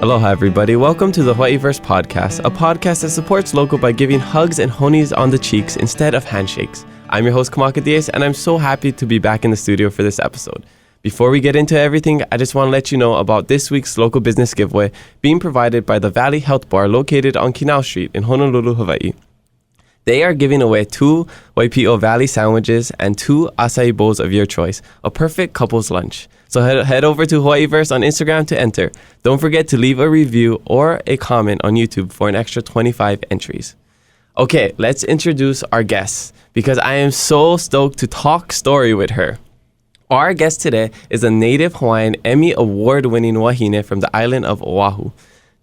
Aloha, everybody. Welcome to the Hawaiiverse podcast, a podcast that supports local by giving hugs and honies on the cheeks instead of handshakes. I'm your host, Kamaka, and I'm so happy to be back in the studio for this episode. Before we get into everything, I just want to let you know about this week's local business giveaway being provided by the Valley Health Bar located on Kinau Street in Honolulu, Hawaii. They are giving away 2 Waipio Valley sandwiches and 2 acai bowls of your choice, a perfect couple's lunch. So head over to Hawaiiverse on Instagram to enter. Don't forget to leave a review or a comment on YouTube for an extra 25 entries. Okay, let's introduce our guest because I am so stoked to talk story with her. Our guest today is a Native-Hawaiian Emmy Award-winning wahine from the island of Oahu.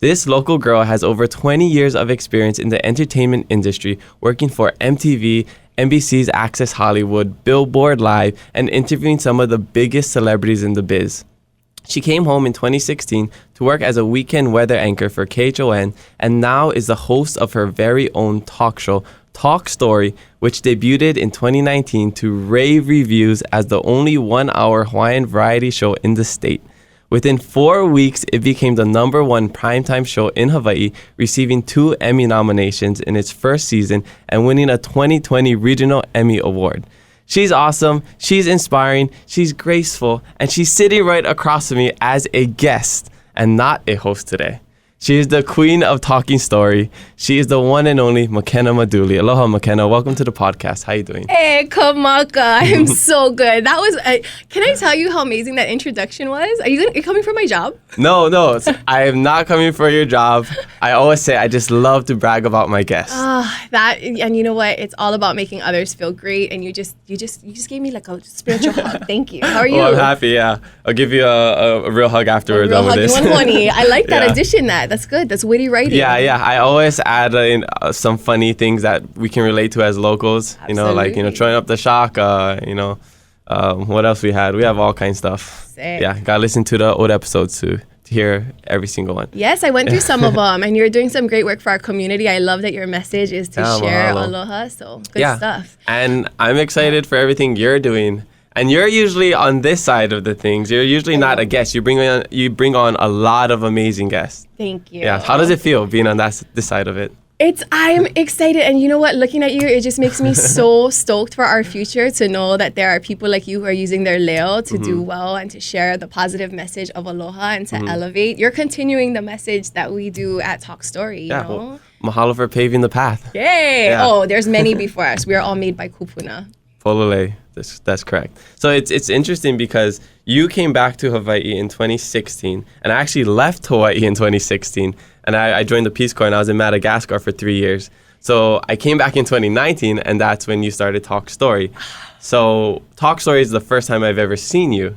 This local girl has over 20 years of experience in the entertainment industry, working for MTV, NBC's Access Hollywood, Billboard Live, and interviewing some of the biggest celebrities in the biz. She came home in 2016 to work as a weekend weather anchor for KHON and now is the host of her very own talk show, Talk Story, which debuted in 2019 to rave reviews as the only 1-hour Hawaiian variety show in the state. Within 4 weeks, it became the #1 primetime show in Hawaii, receiving 2 Emmy nominations in its first season and winning a 2020 Regional Emmy Award. She's awesome, she's inspiring, she's graceful, and she's sitting right across from me as a guest and not a host today. She is the queen of talking story. She is the one and only McKenna Maduli. Aloha, McKenna. Welcome to the podcast. How you doing? Hey, Kamaka. I'm so good. That was. Can I tell you how amazing that introduction was? Are you coming for my job? No. I am not coming for your job. I always say I just love to brag about my guests. And you know what? It's all about making others feel great. And you just gave me like a spiritual hug. Thank you. How are you? Well, I'm happy. Yeah, I'll give you a real hug after we're done with this. You want honey. I like that addition. That's good. That's witty writing. Yeah. I always add in some funny things that we can relate to as locals. Absolutely. You know, like throwing up the shock. What else we had? We have all kinds of stuff. Sick. Yeah, gotta listen to the old episodes to hear every single one. Yes, I went through some of them, and you're doing some great work for our community. I love that your message is to share aloha. So good stuff. And I'm excited for everything you're doing. And you're usually on this side of the things. You're usually not a guest. You bring on a lot of amazing guests. Thank you. Yeah. How does it feel being on this side of it? I'm excited, and you know what? Looking at you, it just makes me so stoked for our future to know that there are people like you who are using their leo to do well and to share the positive message of aloha and to elevate. You're continuing the message that we do at Talk Story, you know? Well, mahalo for paving the path. Yay! Yeah. Oh, there's many before us. We are all made by kupuna. Polole. That's correct. So it's interesting because you came back to Hawaii in 2016, and I actually left Hawaii in 2016, and I joined the Peace Corps, and I was in Madagascar for 3 years. So I came back in 2019, and that's when you started Talk Story. So Talk Story is the first time I've ever seen you.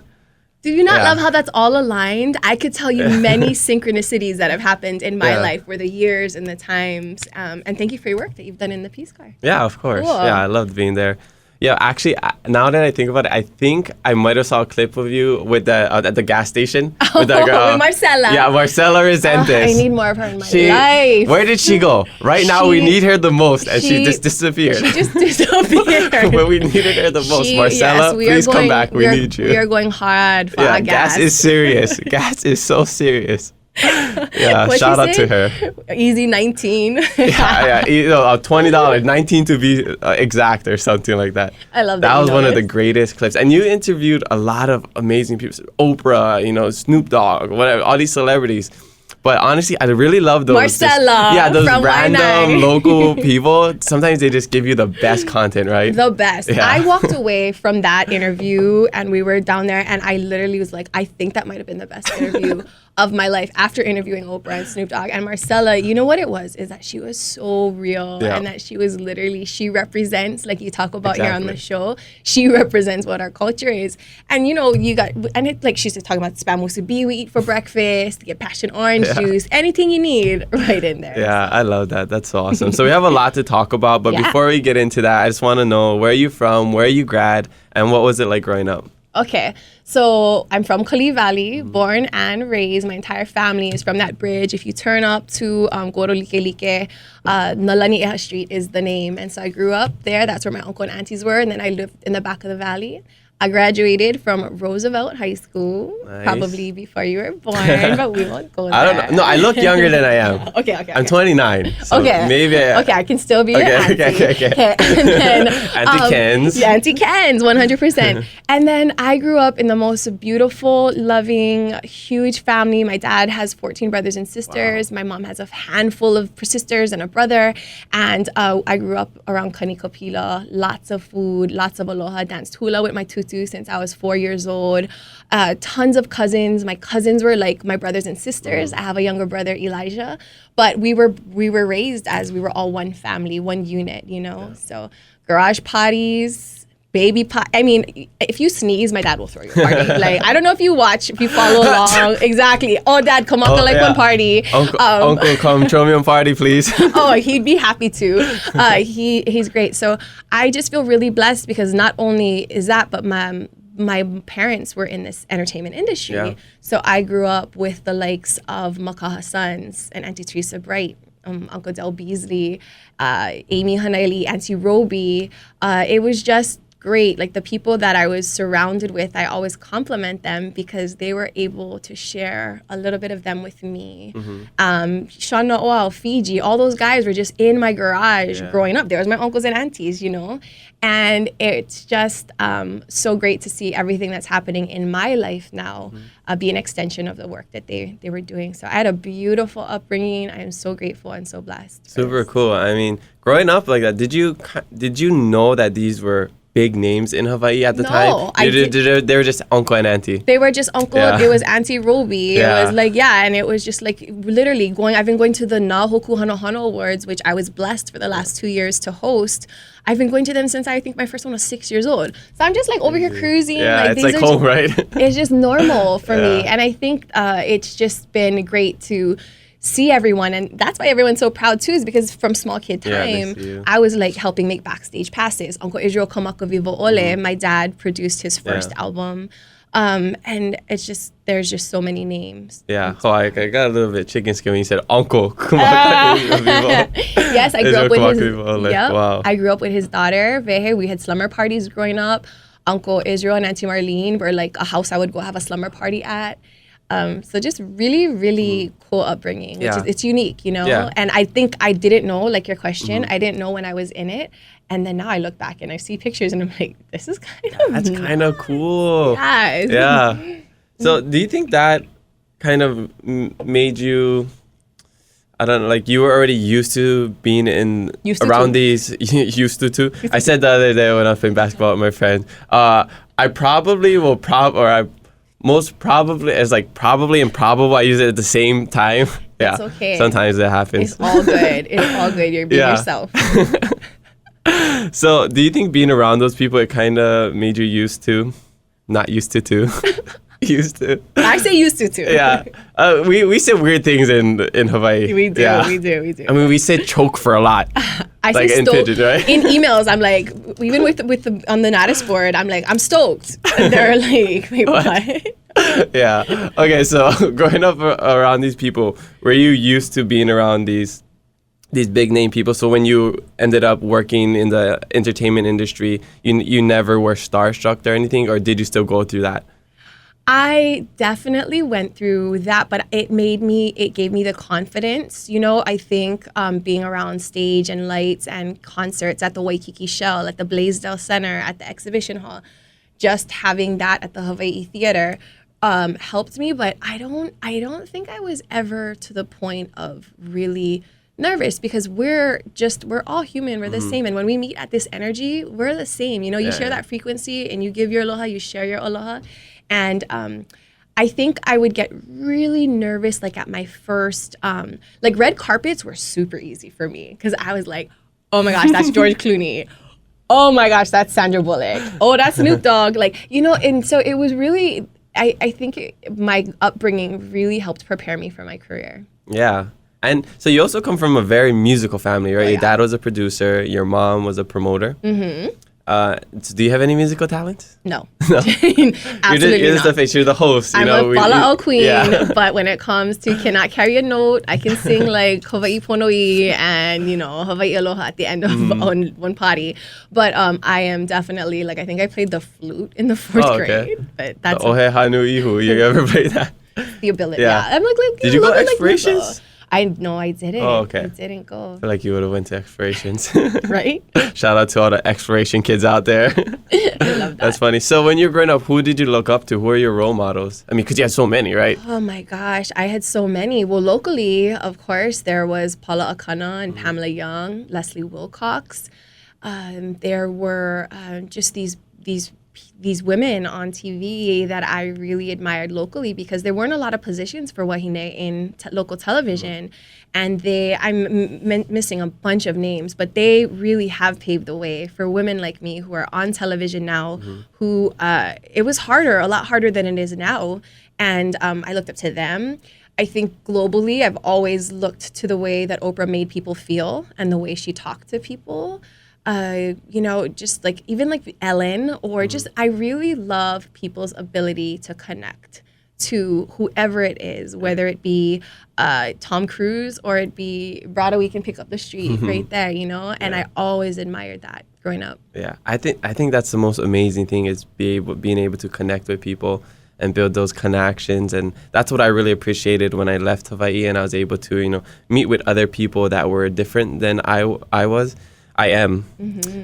Do you not love how that's all aligned? I could tell you many synchronicities that have happened in my life, where the years and the times. And thank you for your work that you've done in the Peace Corps. Yeah, of course. Cool. Yeah, I loved being there. Yeah, actually, now that I think about it, I think I might have saw a clip of you with at the gas station. With Marcella. Yeah, Marcella Resentes. I need more of her in my life. Where did she go? Right now, we need her the most, and she just disappeared. She just disappeared. When we needed her the most. Marcella, please come back. We need you. We are going hard for our gas. Gas is serious. Gas is so serious. Yeah, shout out to her. Easy 19. $20, 19 to be exact or something like that. I love that. That was one of the greatest clips. And you interviewed a lot of amazing people. Oprah, Snoop Dogg, whatever, all these celebrities. But honestly, I really love those. Marcella. Those random local people. Sometimes they just give you the best content, right? The best. Yeah. I walked away from that interview, and we were down there, and I literally was like, I think that might have been the best interview of my life after interviewing Oprah and Snoop Dogg. And Marcella, you know what it was? Is that she was so real, and that she was literally, she represents, like you talk about here on the show, she represents what our culture is. And she's just talking about spam musubi we eat for breakfast, get passion orange juice, anything you need right in there. Yeah, I love that. That's so awesome. So we have a lot to talk about, but before we get into that, I just want to know, where are you from, where you grad, and what was it like growing up? Okay, so I'm from Kalihi Valley, born and raised. My entire family is from that bridge. If you turn up to Goro Like Like, Nalani'eha Street is the name. And so I grew up there. That's where my uncle and aunties were. And then I lived in the back of the valley. I graduated from Roosevelt High School, Nice. probably before you were born, but we won't go there. I don't know. No, I look younger than I am. Okay. I'm 29. So Okay. maybe. Okay, I can still be your auntie. Okay. And then, Auntie Ken's. Yeah, Auntie Ken's, 100%. And then I grew up in the most beautiful, loving, huge family. My dad has 14 brothers and sisters. Wow. My mom has a handful of sisters and a brother. And I grew up around Kanikapila, lots of food, lots of aloha, danced hula with my tutu since I was 4 years old. Tons of cousins. My cousins were like my brothers and sisters. I have a younger brother, Elijah. But we were raised as we were all one family, one unit, you know? Yeah. So garage parties, baby pot. I mean, if you sneeze, my dad will throw you a party. Like, I don't know if you follow along. Exactly. Oh, Dad, Kamaka one party. Uncle, come throw me a party, please. Oh, he'd be happy to. He's great. So I just feel really blessed because not only is that, but my parents were in this entertainment industry. Yeah. So I grew up with the likes of Makaha Sons and Auntie Teresa Bright, Uncle Del Beasley, Amy Hanaili, Auntie Roby. It was just great. Like the people that I was surrounded with, I always compliment them because they were able to share a little bit of them with me. Mm-hmm. Sean Noel, Fiji, all those guys were just in my garage growing up. There was my uncles and aunties, you know? And it's just so great to see everything that's happening in my life now be an extension of the work that they were doing. So I had a beautiful upbringing. I am so grateful and so blessed. Super cool. I mean, growing up like that, did you know that these were big names in Hawaii at the time? They were just uncle and auntie. They were just uncle. Yeah. It was Auntie Roby. Yeah. It was like, and it was just like literally I've been going to the Na Hoku Hanohano Awards, which I was blessed for the last 2 years to host. I've been going to them since I think my first one was 6 years old. So I'm just like over here cruising. Yeah, like, it's like home, right? It's just normal for me. And I think it's just been great to see everyone, and that's why everyone's so proud too, is because from small kid time, I was like helping make backstage passes. Uncle Israel Kamaka Vivo Ole, my dad produced his first album. And it's just, there's just so many names. Yeah, so I got a little bit chicken skin when you said Uncle Kamaka Vivo. Yes, I grew up with his, wow. I grew up with his daughter, Vehe. We had slumber parties growing up. Uncle Israel and Auntie Marlene were like a house I would go have a slumber party at. So just really, really cool upbringing, which is, it's unique, you know? Yeah. And I think I didn't know, like your question, I didn't know when I was in it. And then now I look back and I see pictures and I'm like, this is That's kind of cool. Yes. Yeah. So do you think that kind of made you, I don't know, like you were already used to being around these, used to too. I said the other day when I was playing basketball with my friend, I probably will most probably, it's like probably and probable. I use it at the same time. Yeah. It's okay. Sometimes it happens. It's all good. It's all good. You're being yourself. So do you think being around those people, it kind of made you used to? Not used to too. Used to. I say used to too. Yeah. We say weird things in Hawaii. We do. Yeah. We do. I mean, we say choke for a lot. I like say in Pidgin, right? In emails, I'm like, even with the on the Natus board, I'm like, I'm stoked. And they're like, wait, what? Yeah. Okay, so growing up around these people, were you used to being around these big name people? So when you ended up working in the entertainment industry, you never were starstruck or anything, or did you still go through that? I definitely went through that, but it gave me the confidence. You know, I think being around stage and lights and concerts at the Waikiki Shell, at the Blaisdell Center, at the Exhibition Hall, just having that at the Hawaii Theater helped me. But I don't think I was ever to the point of really nervous, because we're all human. We're the same. And when we meet at this energy, we're the same. You know, you share that frequency and you give your aloha, you share your aloha. And I think I would get really nervous, like at my first, like red carpets were super easy for me, because I was like, oh my gosh, that's George Clooney. Oh my gosh, that's Sandra Bullock. Oh, that's Snoop Dogg. Like, you know, and so it was really, I think my upbringing really helped prepare me for my career. Yeah. And so you also come from a very musical family, right? Your dad was a producer, your mom was a promoter. Mm-hmm. Do you have any musical talent? No. No. Absolutely you're not. the face. You're the host. I'm a fala'au queen, yeah. but when it comes to cannot carry a note, I can sing like Hawaii Pono'i and, Hawaii Aloha at the end of one party. But I am definitely, like, I think I played the flute in the fourth grade. But that's the Ohe Hanu Ihu. You ever played that? the ability. Yeah. I'm like did you go to explorations? I didn't. Oh, okay. I didn't go. I feel like you would have went to explorations. Right? Shout out to all the exploration kids out there. I love that. That's funny. So when you were growing up, who did you look up to? Who are your role models? I mean, because you had so many, right? Oh my gosh, I had so many. Well, locally, of course, there was Paula Akana and Pamela Young, Leslie Wilcox. There were just these women on TV that I really admired locally because there weren't a lot of positions for wahine in local television. And I'm missing a bunch of names, but they really have paved the way for women like me who are on television now, who it was a lot harder than it is now. And I looked up to them. I think globally, I've always looked to the way that Oprah made people feel and the way she talked to people. Just like even like Ellen or just I really love people's ability to connect to whoever it is, whether it be Tom Cruise or it be Brada, we can pick up the street right there, and I always admired that growing up. Yeah, I think that's the most amazing thing is being able to connect with people and build those connections. And that's what I really appreciated when I left Hawaii and I was able to, meet with other people that were different than I am,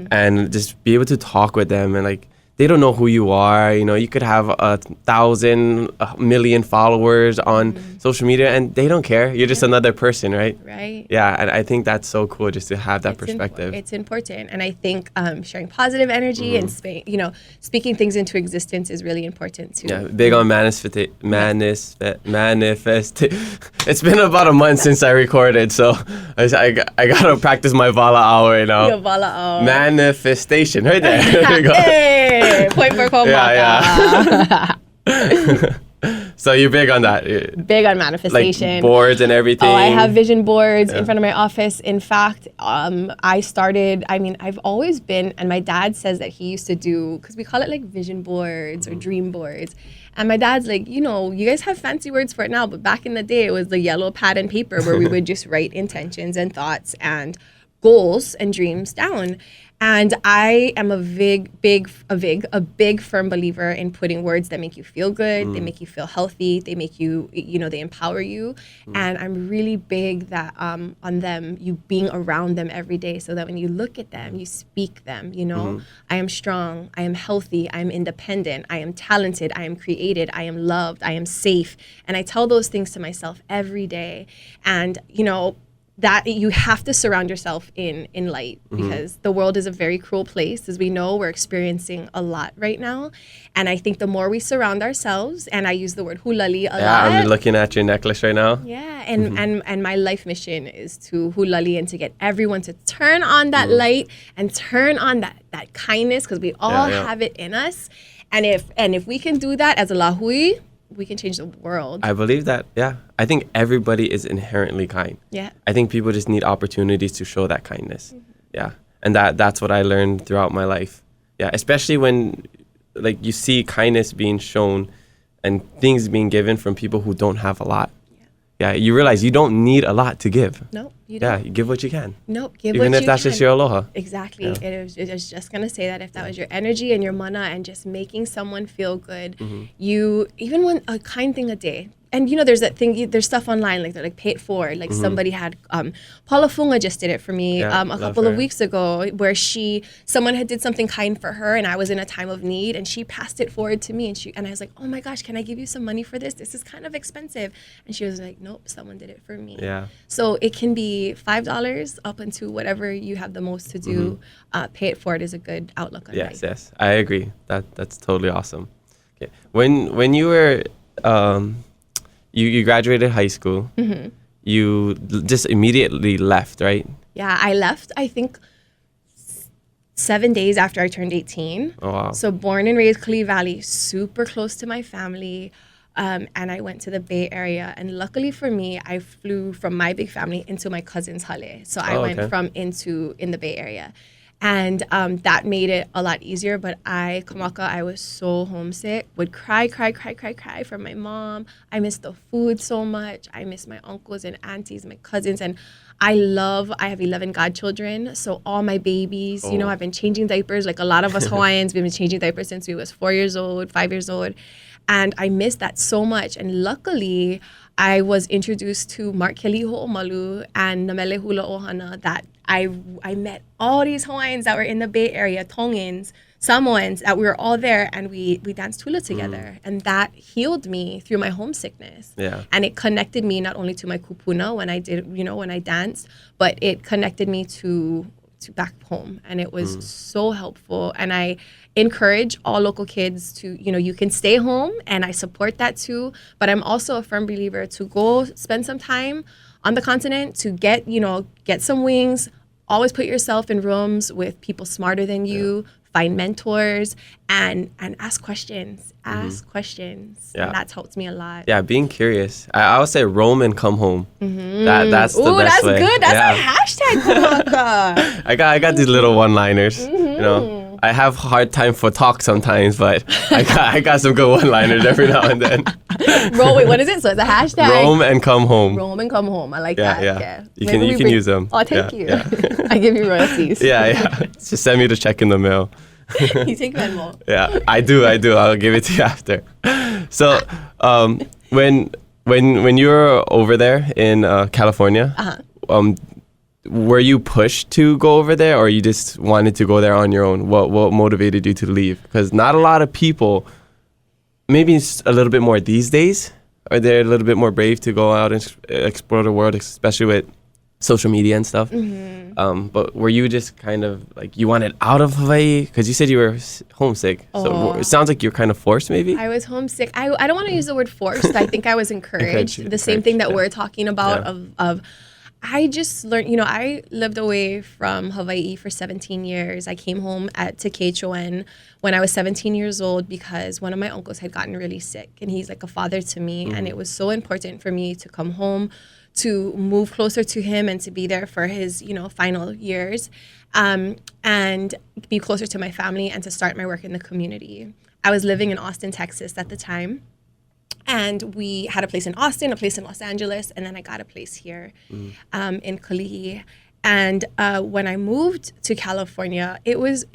and just be able to talk with them and like they don't know who you are. You could have 1,000, 1,000,000 followers on social media and they don't care. You're just another person, right? Right. Yeah, and I think that's so cool just to have that perspective. It's important. And I think sharing positive energy and speaking things into existence is really important too. Yeah, big on manifest. It's been about a month since I recorded, so I gotta practice my Vala hour, Your Vala hour. Manifestation, right there. There you go. Hey, point for Kamaka. Yeah. So you're big on that? Big on manifestation. Like boards and everything? Oh, I have vision boards in front of my office. In fact, I've always been, and my dad says that he used to do, because we call it like vision boards or dream boards. And my dad's like, you guys have fancy words for it now, but back in the day, it was the yellow pad and paper where we would just write intentions and thoughts and goals and dreams down. And I am a big firm believer in putting words that make you feel good, they make you feel healthy, they make you, they empower you. And I'm really big that on them, you being around them every day so that when you look at them, you speak them, I am strong, I am healthy, I am independent, I am talented, I am created, I am loved, I am safe. And I tell those things to myself every day. And, that you have to surround yourself in light because the world is a very cruel place. As we know, we're experiencing a lot right now. And I think the more we surround ourselves, and I use the word hulali a lot. Yeah, I'm looking at your necklace right now. Yeah, and my life mission is to hulali and to get everyone to turn on that light and turn on that kindness because we all have it in us. And if we can do that as a lahui, we can change the world. I believe that, yeah. I think everybody is inherently kind. Yeah. I think people just need opportunities to show that kindness. Yeah. And that's what I learned throughout my life. Yeah. Especially when like you see kindness being shown and things being given from people who don't have a lot. Yeah, you realize you don't need a lot to give. No, you don't. Yeah, you give what you can. No, give Even what if you that's can. just your aloha. Exactly. Yeah. It was just going to say that if that was your energy and your mana and just making someone feel good, you, even one a kind thing a day. And there's that thing, there's stuff online, like they're like pay it forward. Like somebody had, Paula Funga just did it for me a couple of weeks ago where someone had did something kind for her and I was in a time of need and she passed it forward to me and I was like, oh my gosh, can I give you some money for this? This is kind of expensive. And she was like, nope, someone did it for me. Yeah. So it can be $5 up into whatever you have the most to do. Pay it forward is a good outlook on life. Yes, I agree. That's totally awesome. Okay. When you were, you graduated high school, you just immediately left, right? Yeah, I left, I think, 7 days after I turned 18. Oh, wow. So born and raised Kali Valley, super close to my family. And I went to the Bay Area. And luckily for me, I flew from my big family into my cousin's hale. So I went in the Bay Area. And that made it a lot easier. But Kamaka, I was so homesick, would cry for my mom. I miss the food so much. I miss my uncles and aunties, my cousins. And I have 11 godchildren. So all my babies, you know, I've been changing diapers. Like a lot of us Hawaiians, we've been changing diapers since we was 4 years old, 5 years old. And I miss that so much. And luckily, I was introduced to Mark Kelly Ho'omalu and Namele Hula Ohana, that I met all these Hawaiians that were in the Bay Area, Tongans, Samoans, that we were all there, and we danced hula together. And that healed me through my homesickness. Yeah. And it connected me not only to my kupuna when I danced, but it connected me to back home. And it was so helpful. And I encourage all local kids to, you can stay home, and I support that too. But I'm also a firm believer to go spend some time on the continent, to get some wings. Always put yourself in rooms with people smarter than you, find mentors, and ask questions. Yeah. And that's helped me a lot. Yeah, being curious. I would say roam and come home. That's the best way. Ooh, that's good. That's a hashtag, Kamaka. I got these little one-liners. I have hard time for talk sometimes, but I got some good one-liners every now and then. Wait, what is it? So it's a hashtag. Roam and come home. Roam and come home. I like that. Yeah. You can use them. Oh, thank you. Yeah. I give you royalties. Yeah. Just send me the check in the mail. You take Venmo. Yeah, I do. I'll give it to you after. So, when you were over there in California, were you pushed to go over there, or you just wanted to go there on your own? What motivated you to leave? Because not a lot of people, maybe it's a little bit more these days, are they a little bit more brave to go out and explore the world, especially with social media and stuff. But were you just kind of like, you wanted out of Hawaii? Because you said you were homesick. So it sounds like you're kind of forced, maybe? I was homesick. I don't want to use the word forced. I think I was encouraged. The same thing that we're talking about of I just learned, I lived away from Hawaii for 17 years. I came home to KHON when I was 17 years old because one of my uncles had gotten really sick, and he's like a father to me. And it was so important for me to come home, to move closer to him, and to be there for his, final years, and be closer to my family, and to start my work in the community. I was living in Austin, Texas at the time. And we had a place in Austin, a place in Los Angeles, and then I got a place here in Kalihi. And when I moved to California, it was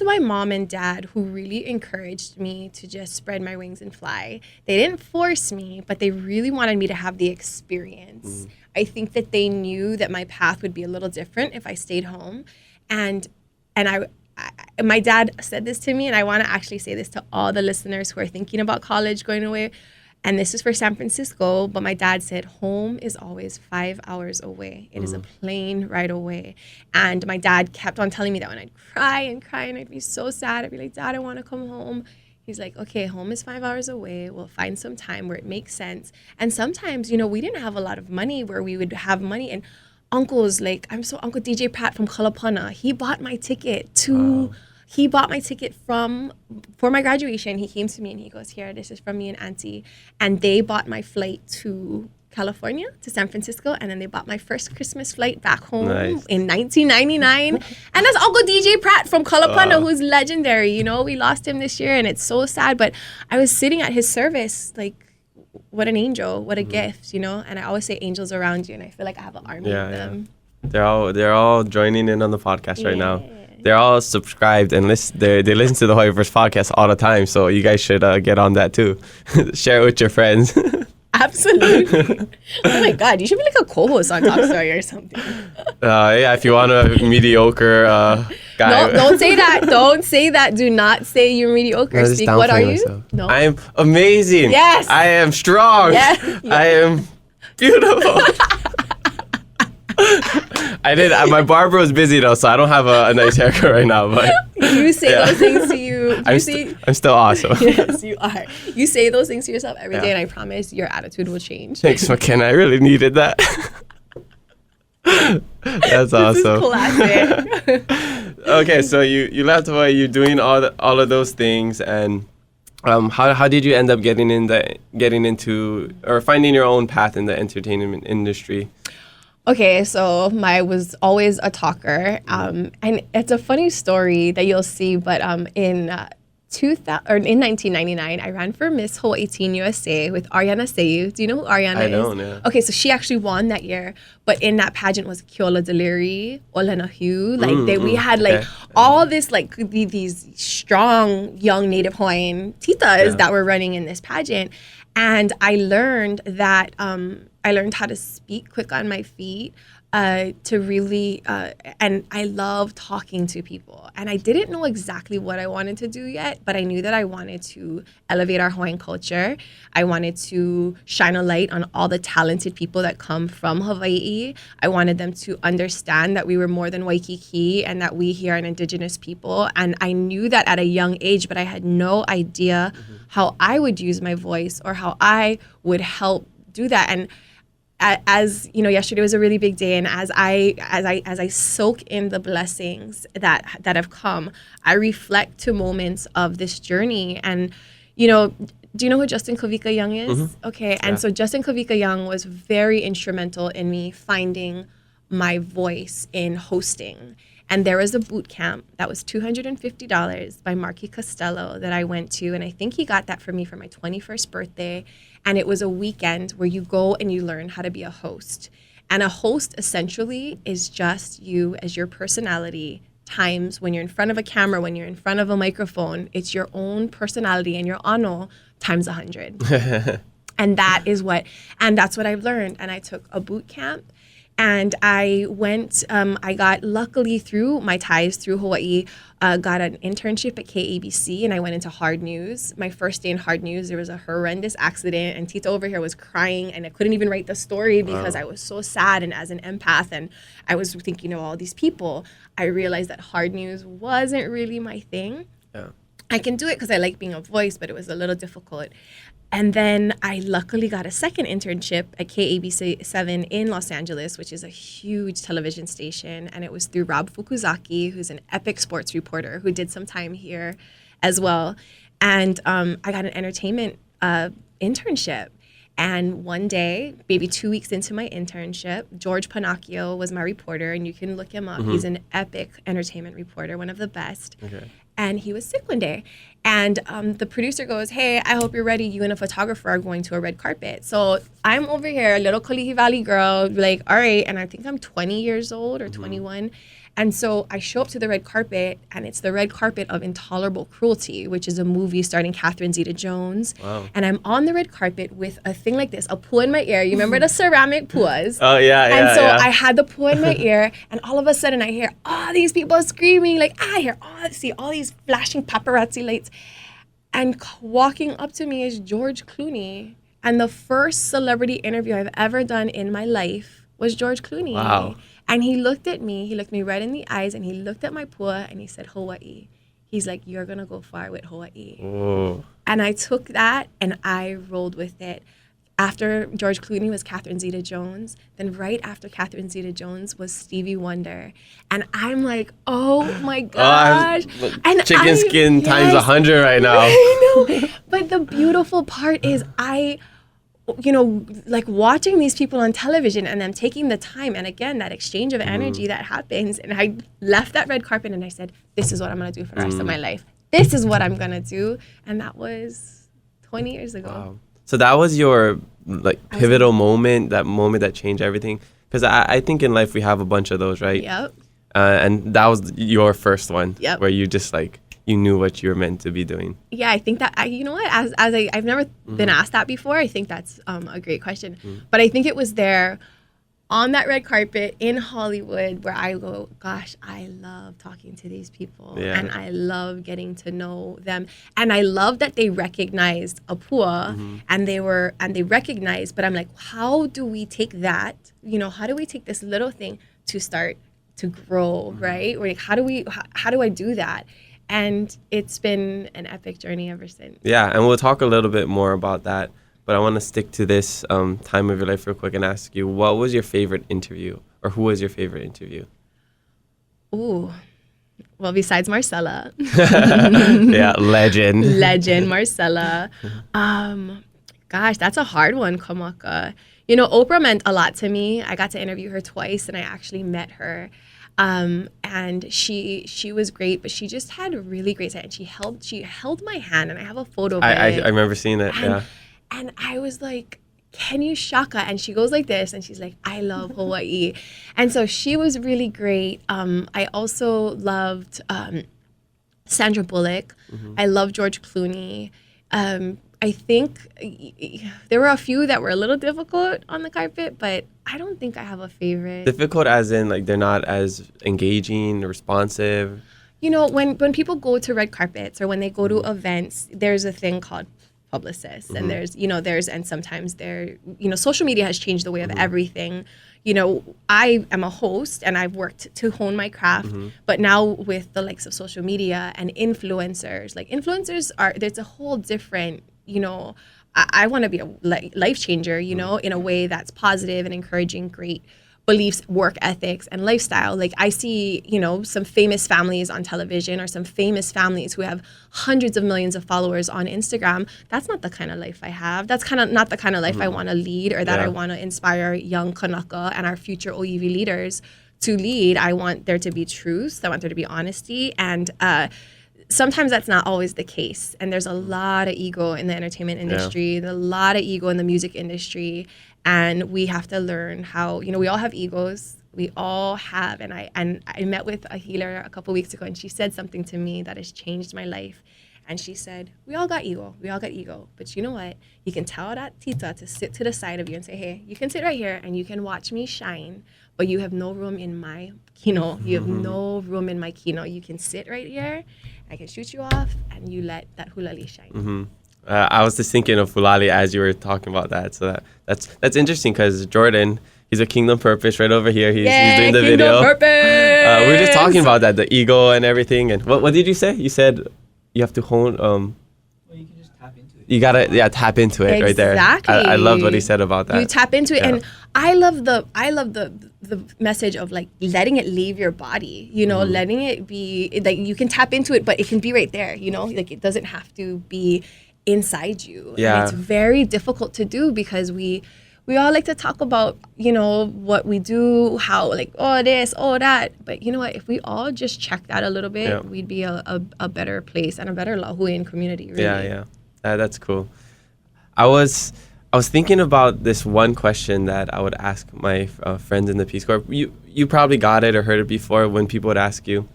my mom and dad who really encouraged me to just spread my wings and fly. They didn't force me, but they really wanted me to have the experience. I think that they knew that my path would be a little different if I stayed home. And my dad said this to me, and I want to actually say this to all the listeners who are thinking about college, going away. And this is for San Francisco, but my dad said, home is always 5 hours away. It is a plane ride away. And my dad kept on telling me that when I'd cry and I'd be so sad. I'd be like, Dad, I want to come home. He's like, okay, home is 5 hours away. We'll find some time where it makes sense. And sometimes, we didn't have a lot of money where we would have money. And uncles, like, Uncle DJ Pratt from Kalapana, he bought my ticket to... Wow. He bought my ticket for my graduation. He came to me and he goes, here, this is from me and Auntie. And they bought my flight to California, to San Francisco. And then they bought my first Christmas flight back home in 1999. And that's Uncle DJ Pratt from Kalapana, who's legendary. We lost him this year and it's so sad. But I was sitting at his service, like, what an angel, what a gift, And I always say angels around you. And I feel like I have an army of them. They're all joining in on the podcast right now. They're all subscribed and they listen to the Hawaiiverse podcast all the time. So you guys should get on that too. Share it with your friends. Absolutely. Oh my God, you should be like a co-host on Talk Story or something. If you want a mediocre guy. No, don't say that. Don't say that. Do not say you're mediocre. Speak. What are you? Myself. No. I am amazing. Yes. I am strong. Yes. I am beautiful. My barber was busy though, so I don't have a nice haircut right now. But you say those things to you. I'm still awesome. Yes, you are. You say those things to yourself every day, and I promise your attitude will change. Thanks, McKenna. I really needed that. That's awesome. This is classic. Okay, so you left Hawaii. You're doing all of those things, and how did you end up getting into or finding your own path in the entertainment industry? Okay, so I was always a talker, and it's a funny story that you'll see. But in 1999, I ran for Miss Hawaii Teen USA with Ariana Seyu. Do you know who Ariana is? I don't, yeah. Okay, so she actually won that year, but in that pageant was Keola Deliri, Olena Hugh. Like we had like all this like these strong young Native Hawaiian titas that were running in this pageant, and I learned that I learned how to speak quick on my feet. To really, and I love talking to people. And I didn't know exactly what I wanted to do yet, but I knew that I wanted to elevate our Hawaiian culture. I wanted to shine a light on all the talented people that come from Hawaii. I wanted them to understand that we were more than Waikiki and that we here are an indigenous people. And I knew that at a young age, but I had no idea how I would use my voice or how I would help do that. And as you know, yesterday was a really big day, and as I soak in the blessings that have come, I reflect to moments of this journey. And you know, do you know who Justin Kavika Young is? Okay, and so Justin Kavika Young was very instrumental in me finding my voice in hosting. And there was a boot camp that was $250 by Marky Costello that I went to. And I think he got that for me for my 21st birthday. And it was a weekend where you go and you learn how to be a host. And a host essentially is just you as your personality times when you're in front of a camera, when you're in front of a microphone. It's your own personality and your ano times 100. And that's what I've learned. And I took a boot camp. And I went, I got, luckily through my ties through Hawaii, got an internship at KABC, and I went into hard news. My first day in hard news, there was a horrendous accident, and Tita over here was crying, and I couldn't even write the story because I was so sad. And as an empath, and I was thinking of all these people, I realized that hard news wasn't really my thing. Yeah. I can do it because I like being a voice, but it was a little difficult. And then I luckily got a second internship at KABC7 in Los Angeles, which is a huge television station. And it was through Rob Fukuzaki, who's an epic sports reporter who did some time here as well. And I got an entertainment internship. And one day, maybe 2 weeks into my internship, George Panacchio was my reporter, and you can look him up. He's an epic entertainment reporter, one of the best. Okay. And he was sick one day. And the producer goes, hey, I hope you're ready. You and a photographer are going to a red carpet. So I'm over here, little Kalihi Valley girl, like, all right. And I think I'm 20 years old or 21. And so I show up to the red carpet, and it's the red carpet of Intolerable Cruelty, which is a movie starring Catherine Zeta-Jones. Wow. And I'm on the red carpet with a thing like this, a pua in my ear. You remember the ceramic puas? Oh, yeah, yeah. And so I had the pua in my ear, and all of a sudden I hear all these people screaming, like, I hear all these flashing paparazzi lights. And walking up to me is George Clooney. And the first celebrity interview I've ever done in my life was George Clooney. Wow. And he looked me right in the eyes, and he looked at my pua, and he said, Hawaii. He's like, you're going to go far with Hawaii. Whoa. And I took that, and I rolled with it. After George Clooney was Catherine Zeta-Jones. Then right after Catherine Zeta-Jones was Stevie Wonder. And I'm like, oh my gosh. And chicken skin times 100 right now. I know. But the beautiful part is like watching these people on television and them taking the time, and again, that exchange of energy that happens. And I left that red carpet and I said, this is what I'm going to do for the rest of my life. This is what I'm going to do. And that was 20 years ago. Wow. So that was your pivotal moment, that moment that changed everything? Because I think in life we have a bunch of those, right? Yep. And that was your first one. Yep. Where you just you knew what you were meant to be doing. Yeah, I think that, you know what, I've never been asked that before. I think that's a great question. But I think it was there on that red carpet in Hollywood where I go, gosh, I love talking to these people. Yeah. And I love getting to know them. And I love that they recognized a pua and they recognized, but I'm like, how do we take that, how do we take this little thing to start to grow, right? Or how do I do that? And it's been an epic journey ever since. Yeah, and we'll talk a little bit more about that. But I want to stick to this time of your life real quick and ask you, what was your favorite interview? Or who was your favorite interview? Ooh, well, besides Marcella. Yeah, legend. Legend, Marcella. Gosh, that's a hard one, Kamaka. You know, Oprah meant a lot to me. I got to interview her twice, and I actually met her. And she was great, but she just had a really great time. And she held my hand, and I have a photo of it. I remember seeing it. And I was like, can you shaka? And she goes like this, and she's like, I love Hawaii. And so she was really great. I also loved Sandra Bullock. I love George Clooney. I think there were a few that were a little difficult on the carpet, but I don't think I have a favorite. Difficult as in like they're not as engaging, responsive. You know, when people go to red carpets or when they go to events, there's a thing called publicists, and and sometimes social media has changed the way of everything. You know, I am a host and I've worked to hone my craft, but now with the likes of social media and influencers, there's a whole different, you know, I want to be a life changer, you know, in a way that's positive and encouraging great beliefs, work ethics, and lifestyle. Like I see, you know, some famous families on television or some famous families who have hundreds of millions of followers on Instagram. That's not the kind of life I have. That's kind of not the kind of life I want to lead or that I want to inspire young Kanaka and our future OEV leaders to lead. I want there to be truth. I want there to be honesty. And sometimes that's not always the case. And there's a lot of ego in the entertainment industry, a lot of ego in the music industry. And we have to learn how, you know, we all have egos. We all have. And I met with a healer a couple weeks ago, and she said something to me that has changed my life. And she said, we all got ego. We all got ego. But you know what? You can tell that tita to sit to the side of you and say, hey, you can sit right here and you can watch me shine, but you have no room in my kino. You have no room in my kino. You can sit right here. I can shoot you off, and you let that hulali shine. I was just thinking of Fulali as you were talking about that. So that's interesting because Jordan, he's a Kingdom Purpose right over here. He's doing the video. Purpose. We were just talking about that, the ego and everything. And what did you say? You said you have to hone. Well, you can just tap into it. You gotta tap into it right there. Exactly. I loved what he said about that. You tap into it, and I love the message of like letting it leave your body. You know, letting it be like you can tap into it, but it can be right there. You know, like it doesn't have to be inside you. Yeah. And it's very difficult to do because we all like to talk about, you know, what we do, how like, oh, this, oh, that. But you know what? If we all just check that a little bit, we'd be a better place and a better Lahuian community, really. Yeah. That's cool. I was thinking about this one question that I would ask my friends in the Peace Corps. You probably got it or heard it before when people would ask you,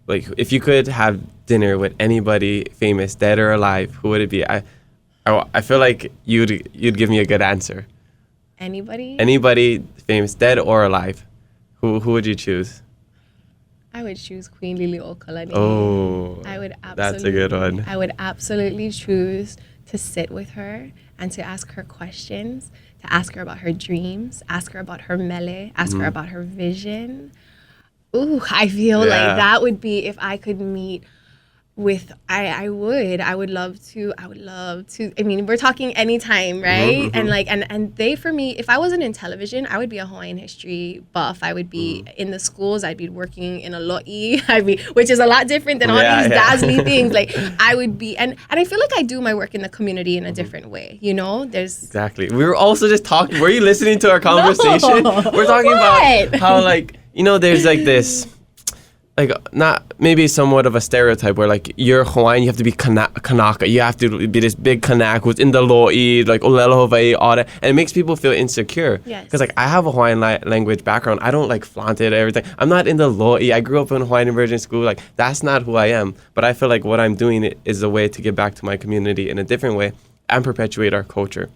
like, if you could have dinner with anybody famous, dead or alive, who would it be? I feel like you'd give me a good answer. Anybody famous, dead or alive, who would you choose? I would choose Queen Liliuokalani. Oh, that's a good one. I would absolutely choose to sit with her and to ask her questions, to ask her about her dreams, ask her about her mele, ask her about her vision. Ooh, I feel like that would be, if I could meet with, I would love to, I mean, we're talking anytime, right? And like, and they, for me, if I wasn't in television, I would be a Hawaiian history buff. I would be in the schools. I'd be working in a lo'i, which is a lot different than all these dazzly things. Like I would be, and I feel like I do my work in the community in a different way, you know? Exactly. We were also just talking, were you listening to our conversation? No. We're talking about how like, you know, there's like this, like not maybe somewhat of a stereotype where like you're Hawaiian, you have to be Kanaka, you have to be this big Kanak who's in the lo'i, like olelo Hawaii, all that, and it makes people feel insecure. Yes. Because like I have a Hawaiian language background, I don't like flaunt it or everything. I'm not in the lo'i. I grew up in a Hawaiian immersion school. Like that's not who I am. But I feel like what I'm doing is a way to give back to my community in a different way and perpetuate our culture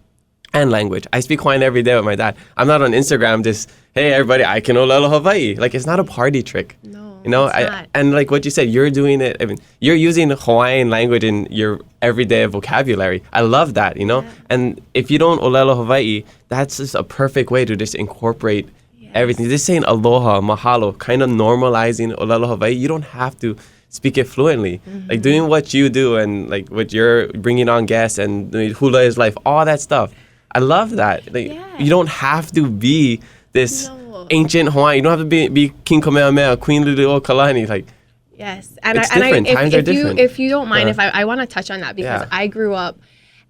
and language. I speak Hawaiian every day with my dad. I'm not on Instagram just, hey everybody, I can olelo Hawaii. Like it's not a party trick. No. You know, and like what you said, you're doing it. I mean, you're using Hawaiian language in your everyday vocabulary. I love that, you know. Yeah. And if you don't olelo Hawaii, that's just a perfect way to just incorporate everything. Just saying aloha, mahalo, kind of normalizing olelo Hawaii. You don't have to speak it fluently. Like doing what you do and like what you're bringing on guests and hula is life, all that stuff. I love that. Like you don't have to be this ancient Hawaiian. You don't have to be King Kamehameha, Queen Liliuokalani. Like yes, and it's different. Times are different. If you don't mind, if I want to touch on that because I grew up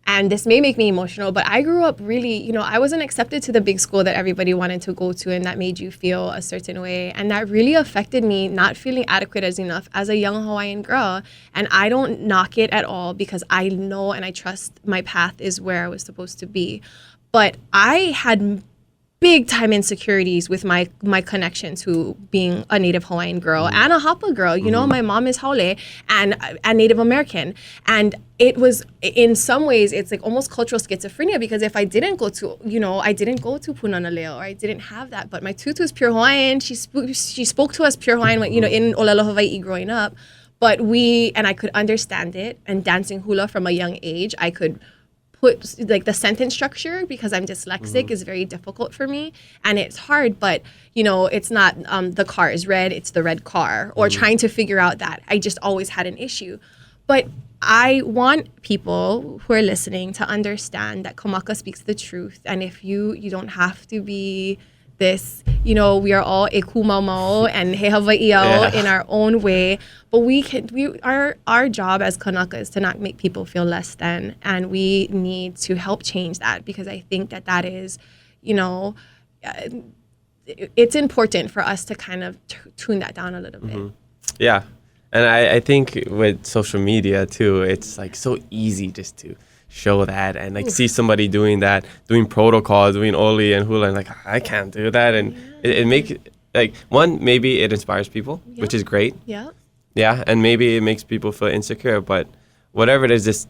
And this may make me emotional, but I grew up really, you know, I wasn't accepted to the big school that everybody wanted to go to, and that made you feel a certain way. And that really affected me not feeling adequate as enough as a young Hawaiian girl. And I don't knock it at all because I know and I trust my path is where I was supposed to be. But I had big time insecurities with my connection to being a Native Hawaiian girl and a Hapa girl. You know, my mom is Haole and Native American. And it was, in some ways, it's like almost cultural schizophrenia, because if I didn't go to, you know, I didn't go to Punanaleo, or I didn't have that, but my tutu's pure Hawaiian. She spoke to us pure Hawaiian, you know, in Olelo, Hawaii growing up. But and I could understand it. And dancing hula from a young age, I could put like the sentence structure, because I'm dyslexic, is very difficult for me, and it's hard. But you know, it's not the car is red, it's the red car, or trying to figure out that. I just always had an issue. But I want people who are listening to understand that Kamaka speaks the truth, and if you don't have to be this, you know, we are all e kumamau and he Hawaii'ao in our own way, but our job as Kanaka is to not make people feel less than, and we need to help change that, because I think that is, you know, it's important for us to kind of tune that down a little bit. Yeah, and I think with social media too, it's like so easy just to show that and like see somebody doing that, doing protocols, doing oli and hula, and like I can't do that, and it makes like, one, maybe it inspires people, which is great. Yeah, and maybe it makes people feel insecure, but whatever it is, just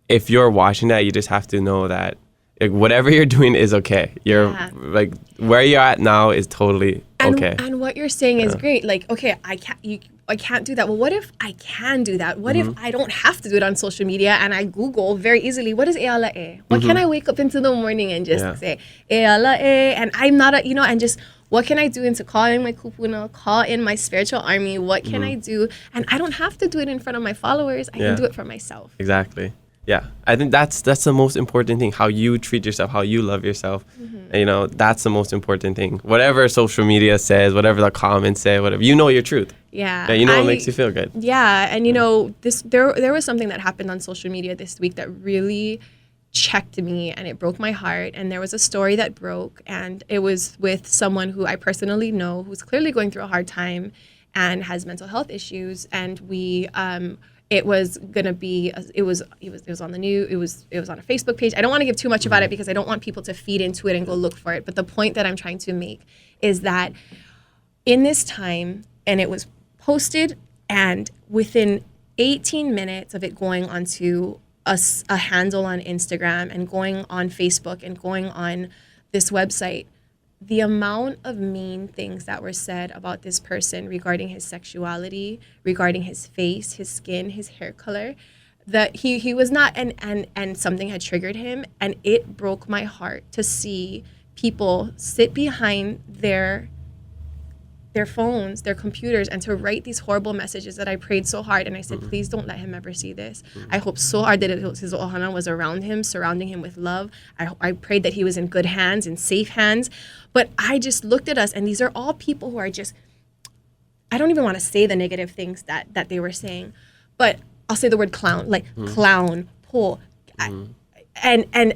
if you're watching that, you just have to know that like, whatever you're doing is okay. You're like, where you're at now is totally okay. And what you're saying is great. Like, okay, I can't do that. Well, what if I can do that? What if I don't have to do it on social media, and I Google very easily, what is e ala e? What can I wake up into the morning and just say, e ala e? And I'm not you know, and just, what can I do to call in my kupuna, call in my spiritual army? What can I do? And I don't have to do it in front of my followers. I can do it for myself. Exactly. Yeah, I think that's the most important thing, how you treat yourself, how you love yourself. And, you know, that's the most important thing. Whatever social media says, whatever the comments say, whatever, you know your truth. Yeah. You know what makes you feel good. Yeah, and you know, there was something that happened on social media this week that really checked me, and it broke my heart. And there was a story that broke, and it was with someone who I personally know, who's clearly going through a hard time and has mental health issues. And it was gonna be, it was on the news, it was on a Facebook page. I don't want to give too much about it because I don't want people to feed into it and go look for it. But the point that I'm trying to make is that in this time, and it was posted, and within 18 minutes of it going onto a handle on Instagram and going on Facebook and going on this website, the amount of mean things that were said about this person regarding his sexuality, regarding his face, his skin, his hair color, that he was not, and something had triggered him, and it broke my heart to see people sit behind their phones, their computers, and to write these horrible messages that I prayed so hard. And I said, please don't let him ever see this. I hope so hard that his ohana was around him, surrounding him with love. I prayed that he was in good hands, in safe hands. But I just looked at us, and these are all people who are just, I don't even want to say the negative things that they were saying, but I'll say the word clown, like clown, po. And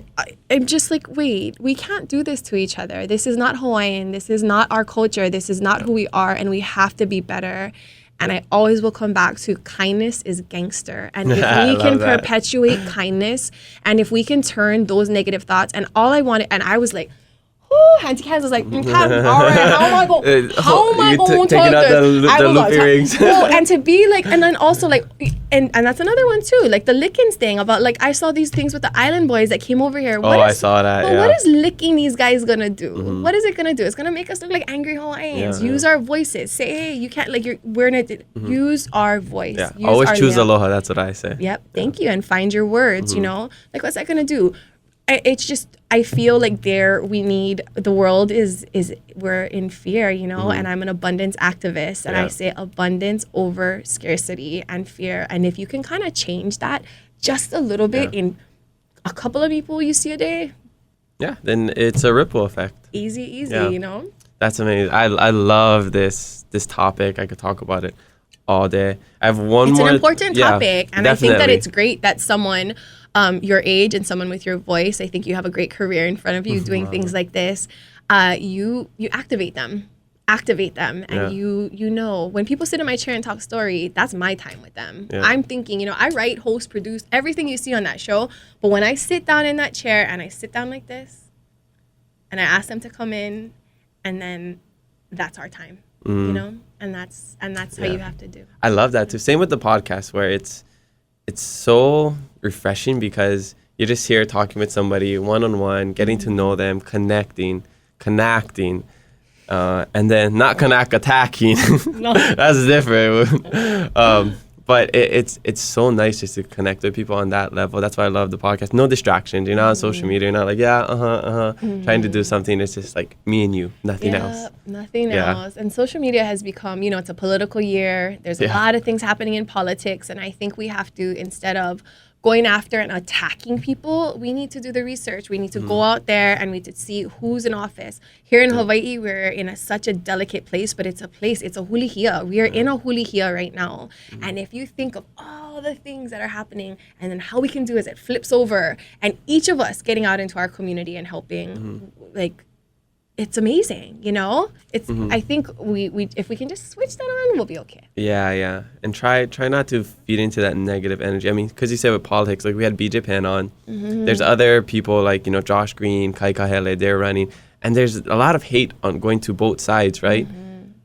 I'm just like, wait, we can't do this to each other. This is not Hawaiian. This is not our culture. This is not who we are, and we have to be better. And I always will come back to kindness is gangster. And if we can perpetuate kindness, and if we can turn those negative thoughts, and all I wanted, and I was like, Auntie Kaz was like, all right, how am I going to taking out the loopy rings. And to be like, and then also like, and that's another one too, like the lickings thing about, like, I saw these things with the island boys that came over here. I saw that. But what is licking these guys gonna do? What is it gonna do? It's gonna make us look like angry Hawaiians. Use our voices. Say, hey, you can't, like, we're gonna use our voice. Yeah, always choose aloha. That's what I say. Yep, thank you, and find your words. You know, like, what's that gonna do? It's just, I feel like the world is we're in fear, you know, and I'm an abundance activist, and I say abundance over scarcity and fear. And if you can kind of change that just a little bit in a couple of people you see a day, then it's a ripple effect. Easy, you know? That's amazing. I love this topic. I could talk about it all day. I have one It's more. an important topic, and I think that definitely. it's great that someone your age and someone with your voice, I think you have a great career in front of you doing things like this. You activate them, and you know, when people sit in my chair and talk story, that's my time with them. Yeah. I'm thinking, you know, I write, host, produce everything you see on that show, but when I sit down in that chair and I sit down like this, and I ask them to come in, and then that's our time, you know, and that's how you have to do. I love that too. Same with the podcast, where it's so refreshing because you're just here talking with somebody one-on-one, getting to know them, connecting, and then not attacking. No. That's different. But it's so nice just to connect with people on that level. That's why I love the podcast. No distractions. You're not on social media. You're not like, trying to do something. It's just like me and you, nothing else. Nothing else. And social media has become, you know, it's a political year. There's a lot of things happening in politics. And I think we have to, instead of going after and attacking people, we need to do the research. We need to go out there and we need to see who's in office. Here in Hawaii, we're in such a delicate place, but it's a hulihia. We are in a hulihia right now. And if you think of all the things that are happening and then how we can do is it flips over, and each of us getting out into our community and helping, like, it's amazing, you know? It's I think we if we can just switch that on, we'll be okay. Yeah. And try not to feed into that negative energy. I mean, because you said with politics, like we had BJ Penn on. There's other people like, you know, Josh Green, Kai Kahele, they're running. And there's a lot of hate on going to both sides, right?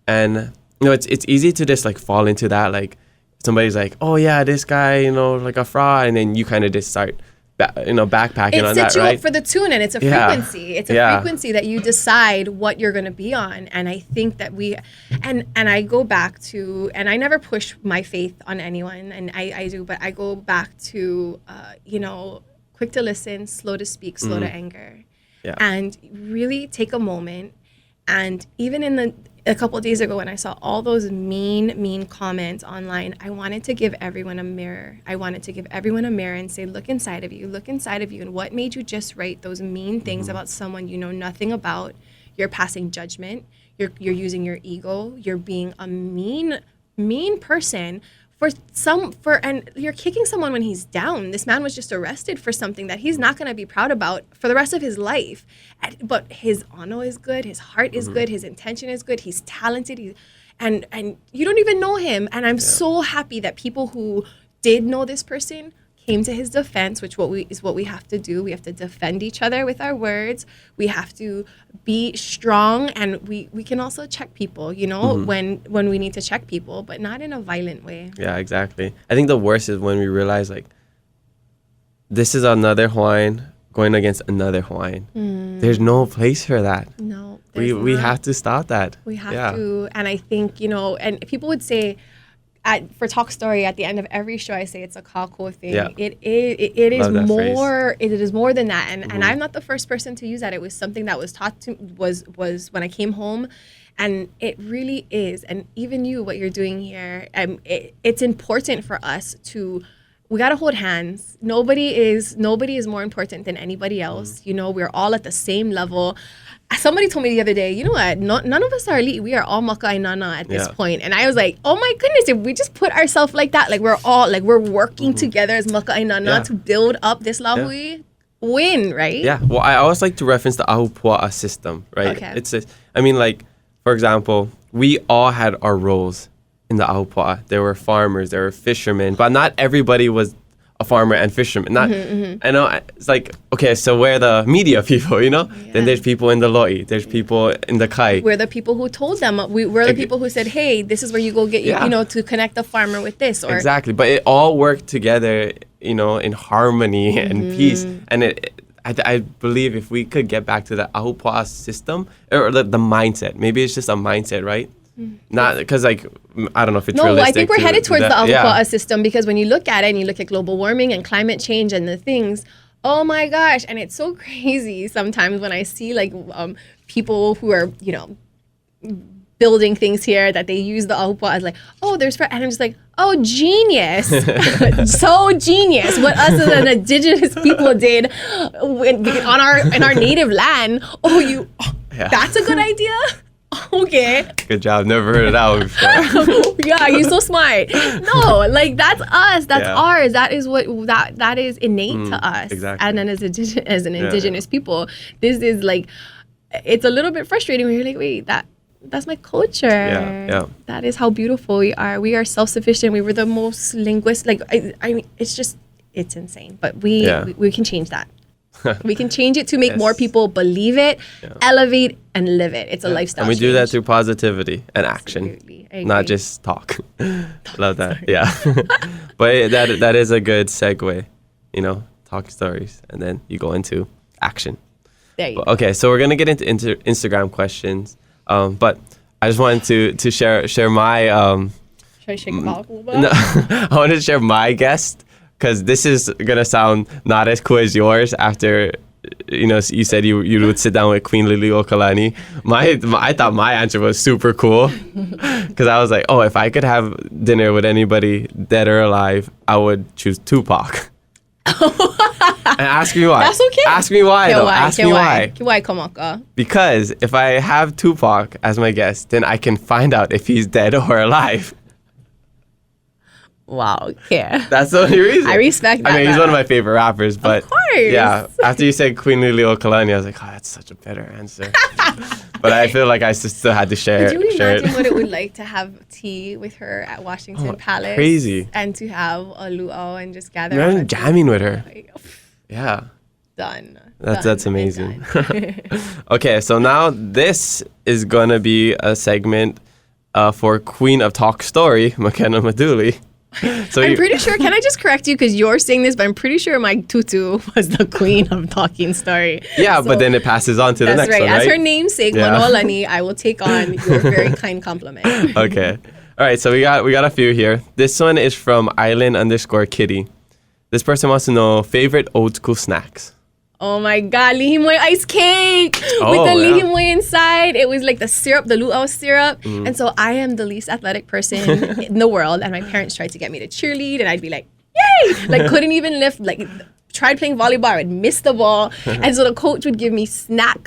And, you know, it's easy to just like fall into that. Like somebody's like, oh yeah, this guy, you know, like a fraud. And then you kind of just start backpacking on that, right? It sets you up for the tune, and it's a frequency. It's a frequency that you decide what you're going to be on. And I think that and I go back to, and I never push my faith on anyone, and I do, but I go back to, you know, quick to listen, slow to speak, slow to anger. Yeah. And really take a moment. And even a couple of days ago when I saw all those mean comments online, I wanted to give everyone a mirror. I wanted to give everyone a mirror and say, look inside of you, and what made you just write those mean things about someone you know nothing about? You're passing judgment. You're using your ego. You're being a mean person and you're kicking someone when he's down. This man was just arrested for something that he's not going to be proud about for the rest of his life. But his honor is good, his heart is good, his intention is good, he's talented, and you don't even know him. And I'm so happy that people who did know this person came to his defense, which is what we have to do. We have to defend each other with our words. We have to be strong, and we can also check people, you know, when we need to check people, but not in a violent way. Yeah, exactly. I think the worst is when we realize, like, this is another Hawaiian going against another Hawaiian. There's no place for that. No, we have to stop that. We have to, and I think, you know, and people would say, for Talk Story, at the end of every show, I say it's a kako thing. Yeah. It is more. It is more than that, and I'm not the first person to use that. It was something that was taught to was when I came home, and it really is. And even you, what you're doing here, it's important for us to. We gotta hold hands. Nobody is more important than anybody else. You know, we're all at the same level. Somebody told me the other day, you know what? None of us are elite. We are all maka'inana at this point. And I was like, oh my goodness, if we just put ourselves like that, like we're working together as maka'inana to build up this lahui, win, right? Yeah. Well, I always like to reference the ahupua'a system, right? Okay. I mean, like, for example, we all had our roles in the ahupua'a. There were farmers, there were fishermen, but not everybody was a farmer and fisherman. Not, I know it's like, okay, so we're the media people, you know? Yeah. Then there's people in the lo'i, there's people in the kai. We're the people who told them. We're the people who said, hey, this is where you go get, you know, to connect the farmer with this. Or exactly, but it all worked together, you know, in harmony and peace. And I believe if we could get back to the ahupua'a system, or the mindset, maybe it's just a mindset, right? Not because, like, I don't know if it's realistic. No, I think we're headed towards the ahupua'a system, because when you look at it and you look at global warming and climate change and the things, oh my gosh, and it's so crazy sometimes when I see like people who are, you know, building things here that they use the ahupua'a as like, oh, and I'm just like, oh, genius. So genius. What us as an indigenous people did in our native land. That's a good idea. Oh Okay. Good job. Never heard of that one before. Yeah, you're so smart. No, like that's us. That's Yeah. ours. That is what that is innate to us. exactly. And then as an indigenous people, this is like, it's a little bit frustrating when you're like, wait, that's my culture. Yeah. That is how beautiful we are. We are self-sufficient. We were the most linguistic. Like I mean, it's insane. But we can change that. We can change it to make more people believe it, elevate, and live it. It's a lifestyle. And we do that change. through positivity and action, Absolutely. I not agree. just talk. Love that. Yeah. But that is a good segue, talk stories, and then you go into action. There you go. Okay, so we're gonna get into Instagram questions, but I just wanted to share my Should I shake it off a little bit? no, I wanted to share my guest because this is gonna sound not as cool as yours. After you said you would sit down with Queen Liliuokalani. I thought my answer was super cool because I was like, oh, if I could have dinner with anybody dead or alive, I would choose Tupac. And ask me why. That's okay. Ask me why, though. Ask me why. Why, Kamaka? Because if I have Tupac as my guest, then I can find out if he's dead or alive. Wow, yeah. That's the only reason. I respect that. I mean, he's one of my favorite rappers, but Of course. yeah, after you said Queen Liliuokalani, I was like, oh, that's such a better answer. But I feel like I still had to share Could you share imagine it. what it would like to have tea with her at Washington Palace? crazy. And to have a luau and just gather. Imagine around jamming with her. tea. Yeah, Done. that's Done and amazing. done. Okay, so now this is gonna be a segment for Queen of Talk Story, McKenna Maduli. So I'm pretty sure, can I just correct you because you're saying this, but I'm pretty sure my tutu was the queen of talking story. yeah, So but then it passes on to the that's next right. one, As right? her namesake, Yeah. Manolani, I will take on your very kind compliment. Okay. All right, so we got a few here. This one is from Island_Kitty. This person wants to know favorite old school snacks. Oh my God, lihimoy ice cake with Oh, the yeah. lihimoy inside. It was like the syrup, the luau syrup. Mm. And so I am the least athletic person in the world. And my parents tried to get me to cheerlead and I'd be like, yay! Like couldn't even lift, like tried playing volleyball, I'd miss the ball. And so the coach would give me snack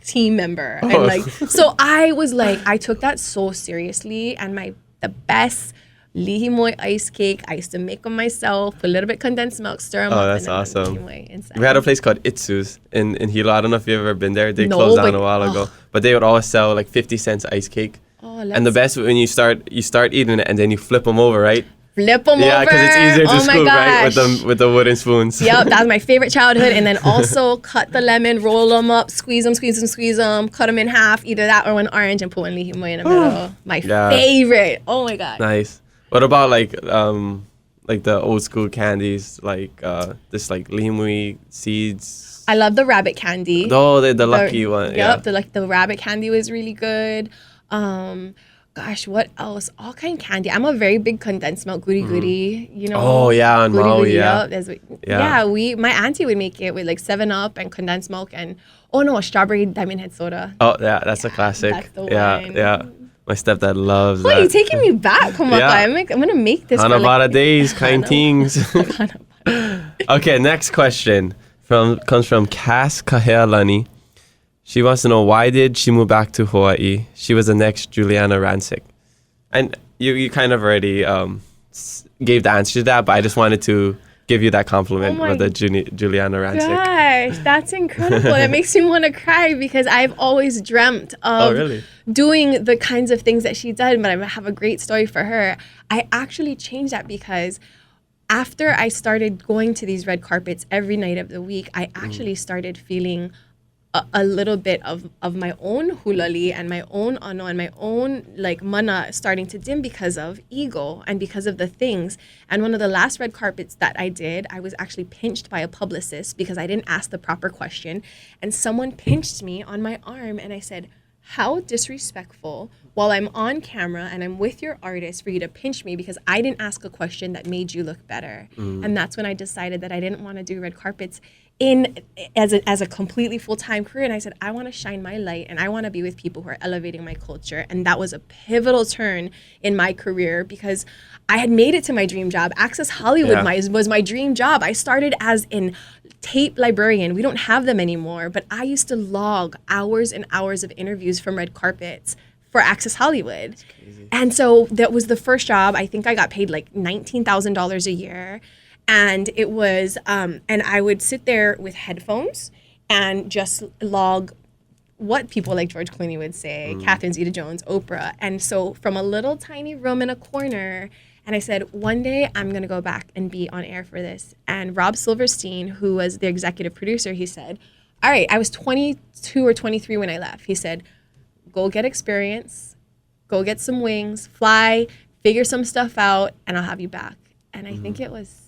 team member. And like, so I was like, I took that so seriously and the best lihimoy ice cake. I used to make them myself, put a little bit condensed milk, stir them up. That's and then awesome. lihimoy inside. We had a place called Itsu's in Hilo. I don't know if you've ever been there. They No, closed down but- a while ago. But they would always sell like 50 cents ice cake. Oh, And the best when you start eating it and then you flip them over, right? Flip them Yeah, over. because it's easier to Oh my scoop, right? gosh. With the wooden spoons. Yep, that was my favorite childhood. And then also cut the lemon, roll them up, squeeze them, cut them in half, either that or one orange, and put one lihimoy in the middle. My Yeah. favorite. Oh my God. Nice. What about like the old school candies, like this like lihimui seeds? I love the rabbit candy. Oh, the lucky one. Yep, the rabbit candy was really good. Gosh, what else? All kind of candy. I'm a very big condensed milk goody, you know. Oh, yeah, on goody, Maui, yeah. yep, my auntie would make it with like 7-Up and condensed milk and strawberry diamond head soda. Oh yeah, that's a classic. that's the yeah, one. yeah. My stepdad loves Oh, that. you're taking me back, Kamaka. Yeah. I'm gonna make this. for, Hanabata like, days, kind things. Okay, next question comes from Cass Kahealani. She wants to know, why did she move back to Hawaii? She was the next Juliana Rancic. And you kind of already gave the answer to that, but I just wanted to give you that compliment with the Juliana Rancic. Gosh, that's incredible. It makes me want to cry because I've always dreamt of really? doing the kinds of things that she did, but I have a great story for her. I actually changed that because after I started going to these red carpets every night of the week, I actually started feeling a little bit of my own hulali and my own ano and my own like mana starting to dim because of ego and because of the things. And one of the last red carpets that I did, I was actually pinched by a publicist because I didn't ask the proper question. And someone pinched me on my arm and I said, how disrespectful while I'm on camera and I'm with your artist for you to pinch me because I didn't ask a question that made you look better. And that's when I decided that I didn't want to do red carpets as a completely full-time career. And I said, I want to shine my light and I want to be with people who are elevating my culture. And that was a pivotal turn in my career because I had made it to my dream job. Access Hollywood was my dream job. I started as an tape librarian. We don't have them anymore, but I used to log hours and hours of interviews from red carpets for Access Hollywood. And so that was the first job. I think I got paid like $19,000 a year. And it was, and I would sit there with headphones and just log what people like George Clooney would say, Catherine Zeta-Jones, Oprah. And so from a little tiny room in a corner, and I said, one day I'm going to go back and be on air for this. And Rob Silverstein, who was the executive producer, he said, all right, I was 22 or 23 when I left. He said, go get experience, go get some wings, fly, figure some stuff out, and I'll have you back. And I think it was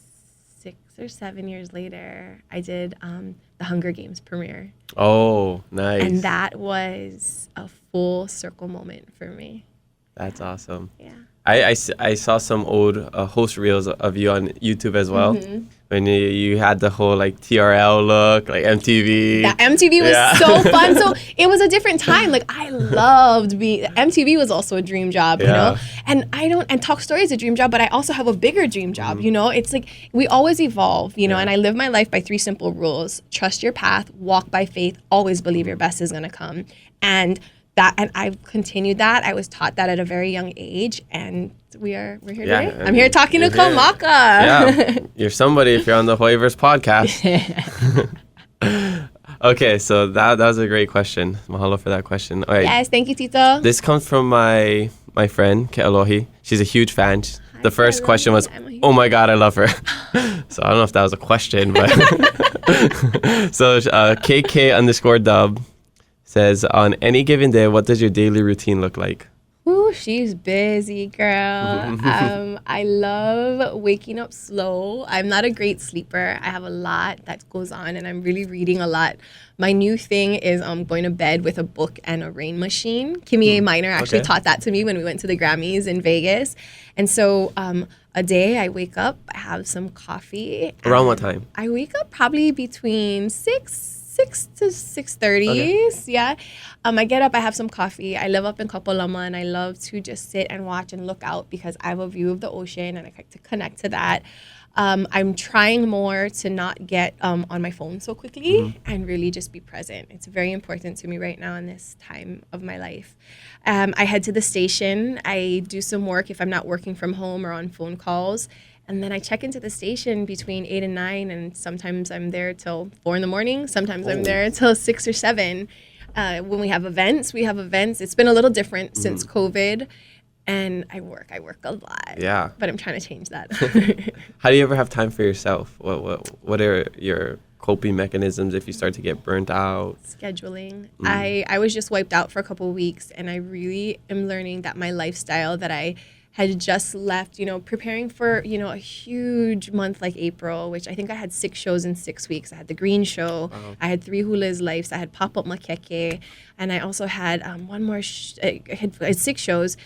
6 or 7 years later, I did the Hunger Games premiere. Oh, nice. And that was a full circle moment for me. That's awesome. Yeah. I saw some old host reels of you on YouTube as well. When you had the whole like TRL look, like MTV. Yeah, MTV was so fun. So it was a different time. Like I loved MTV was also a dream job, you know? And Talk Story is a dream job, but I also have a bigger dream job, you know? It's like we always evolve, you know, and I live my life by 3 simple rules. Trust your path, walk by faith, always believe your best is gonna come. And I've continued that. I was taught that at a very young age, and we're here today. I'm here talking to Kamaka. Yeah, you're somebody if you're on the Hawaiiverse podcast. Okay, so that was a great question. Mahalo for that question. All right. Yes, thank you, Tito. This comes from my friend, Ke'alohi. She's a huge fan. The first question was, oh my God, I love her. So I don't know if that was a question, but. So KK_dub says, on any given day, what does your daily routine look like? Ooh, she's busy, girl. I love waking up slow. I'm not a great sleeper. I have a lot that goes on, and I'm really reading a lot. My new thing is going to bed with a book and a rain machine. Kimmy A. Minor actually taught that to me when we went to the Grammys in Vegas. And so a day I wake up, I have some coffee. Around what time? I wake up probably between 6 to 6:30. Yeah. I get up, I have some coffee. I live up in Kapolama, and I love to just sit and watch and look out because I have a view of the ocean and I like to connect to that. I'm trying more to not get on my phone so quickly and really just be present. It's very important to me right now in this time of my life. I head to the station. I do some work if I'm not working from home or on phone calls. And then I check into the station between 8 and 9, and sometimes I'm there till 4 in the morning. Sometimes I'm there till 6 or 7. When we have events, It's been a little different since COVID, and I work a lot. Yeah. But I'm trying to change that. How do you ever have time for yourself? What are your coping mechanisms if you start to get burnt out? Scheduling. I was just wiped out for a couple of weeks, and I really am learning that my lifestyle that I had just left, preparing for, a huge month like April, which I think I had 6 shows in 6 weeks. I had the Green Show, I had 3 Hula's Lives, I had Pop-Up Makeke, and I also had one more, I had 6 shows.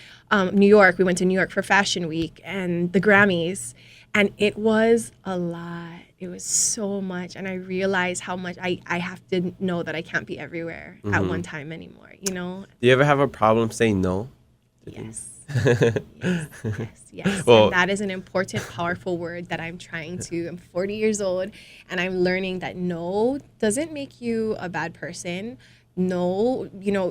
New York, we went to New York for Fashion Week and the Grammys, and it was a lot. It was so much, and I realized how much I have to know that I can't be everywhere at one time anymore, Do you ever have a problem saying no? Yes. Yes. Well, and that is an important, powerful word that I'm trying to. I'm 40 years old, and I'm learning that no doesn't make you a bad person. No,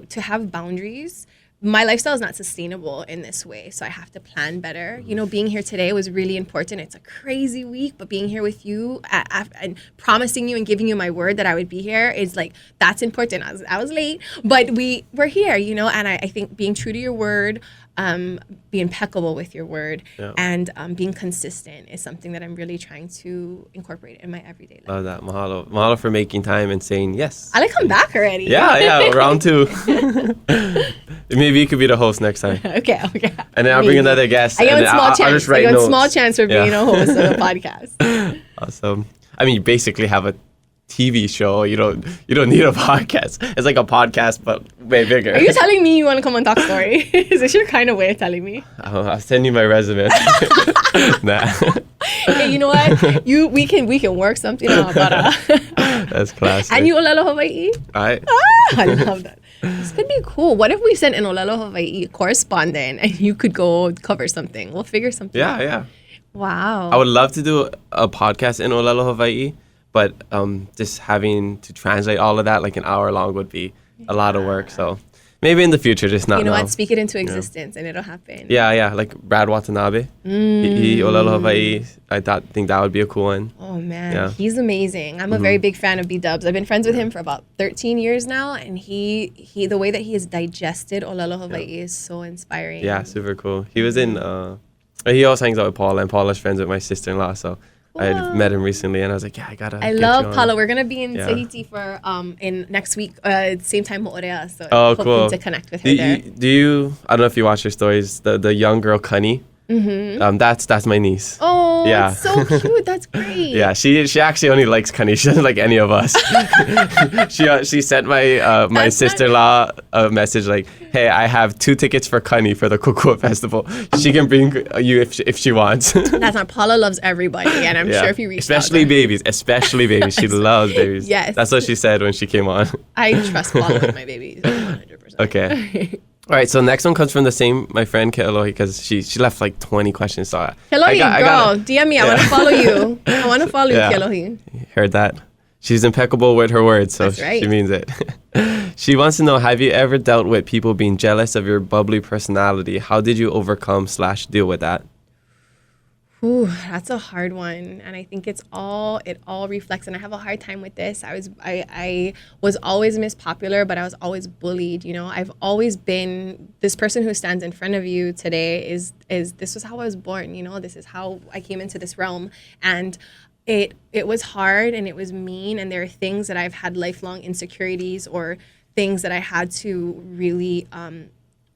to have boundaries. My lifestyle is not sustainable in this way, so I have to plan better. Being here today was really important. It's a crazy week, but being here with you and promising you and giving you my word that I would be here is like, that's important. I was late, but we're here, and I think being true to your word, be impeccable with your word, and being consistent is something that I'm really trying to incorporate in my everyday life. Love that. Mahalo. Mahalo for making time and saying yes. I come back already. Yeah, round 2. Maybe you could be the host next time. Okay. And then I'll bring another guest. I give a small chance. I'll just write I give notes. a small chance for being a host of a podcast. Awesome. I mean, you basically have a TV show. You don't need a podcast. It's like a podcast, but way bigger. Are you telling me you want to come on Talk Story? Is this your kind of way of telling me? I'll send you my resume. Nah. Hey, you know what? We can work something out. That's classic. And you Olelo Hawaii? I love that. This could be cool. What if we sent an Olelo Hawaii correspondent and you could go cover something? We'll figure something out. Yeah. Wow. I would love to do a podcast in Olelo, Hawaii, but just having to translate all of that like an hour long would be a lot of work. So maybe in the future, just not now. You know what? Speak it into existence and it'll happen. Yeah. Like Brad Watanabe. He Olelo, Hawaii. I think that would be a cool one. Oh, man. Yeah. He's amazing. I'm a very big fan of B-Dubs. I've been friends with him for about 13 years now. And he the way that he has digested Olelo Hawaii is so inspiring. Yeah, super cool. He was in... he also hangs out with Paula, and Paula's friends with my sister-in-law, so I met him recently, and I was like, I gotta. I love Paula. We're gonna be in Tahiti for in next week, same time Mo'orea, so hoping cool. to connect with her there. Do you? I don't know if you watch her stories. The young girl Cunny. That's my niece. Oh, yeah. It's so cute. That's great. Yeah, she actually only likes Cunny. She doesn't like any of us. she sent my my sister-in-law a message like, hey, I have 2 tickets for Cunny for the Kukua Festival. She can bring you if she wants. That's not. Paula loves everybody, and I'm sure if you reach especially babies. She loves babies. Yes. That's what she said when she came on. I trust Paula with my babies 100%. Okay. All right, so next one comes from my friend Kealohi, because she left like 20 questions. So Kealohi, girl, DM me. I want to follow you. I want to follow you, Kealohi. Heard that. She's impeccable with her words, so That's right. She means it. She wants to know, have you ever dealt with people being jealous of your bubbly personality? How did you overcome / deal with that? Ooh, that's a hard one, and I think it all reflects. And I have a hard time with this. I was always Miss Popular, but I was always bullied. You know, I've always been this person who stands in front of you today. Is this was how I was born? You know, this is how I came into this realm, and it was hard and it was mean. And there are things that I've had lifelong insecurities or things that I had to really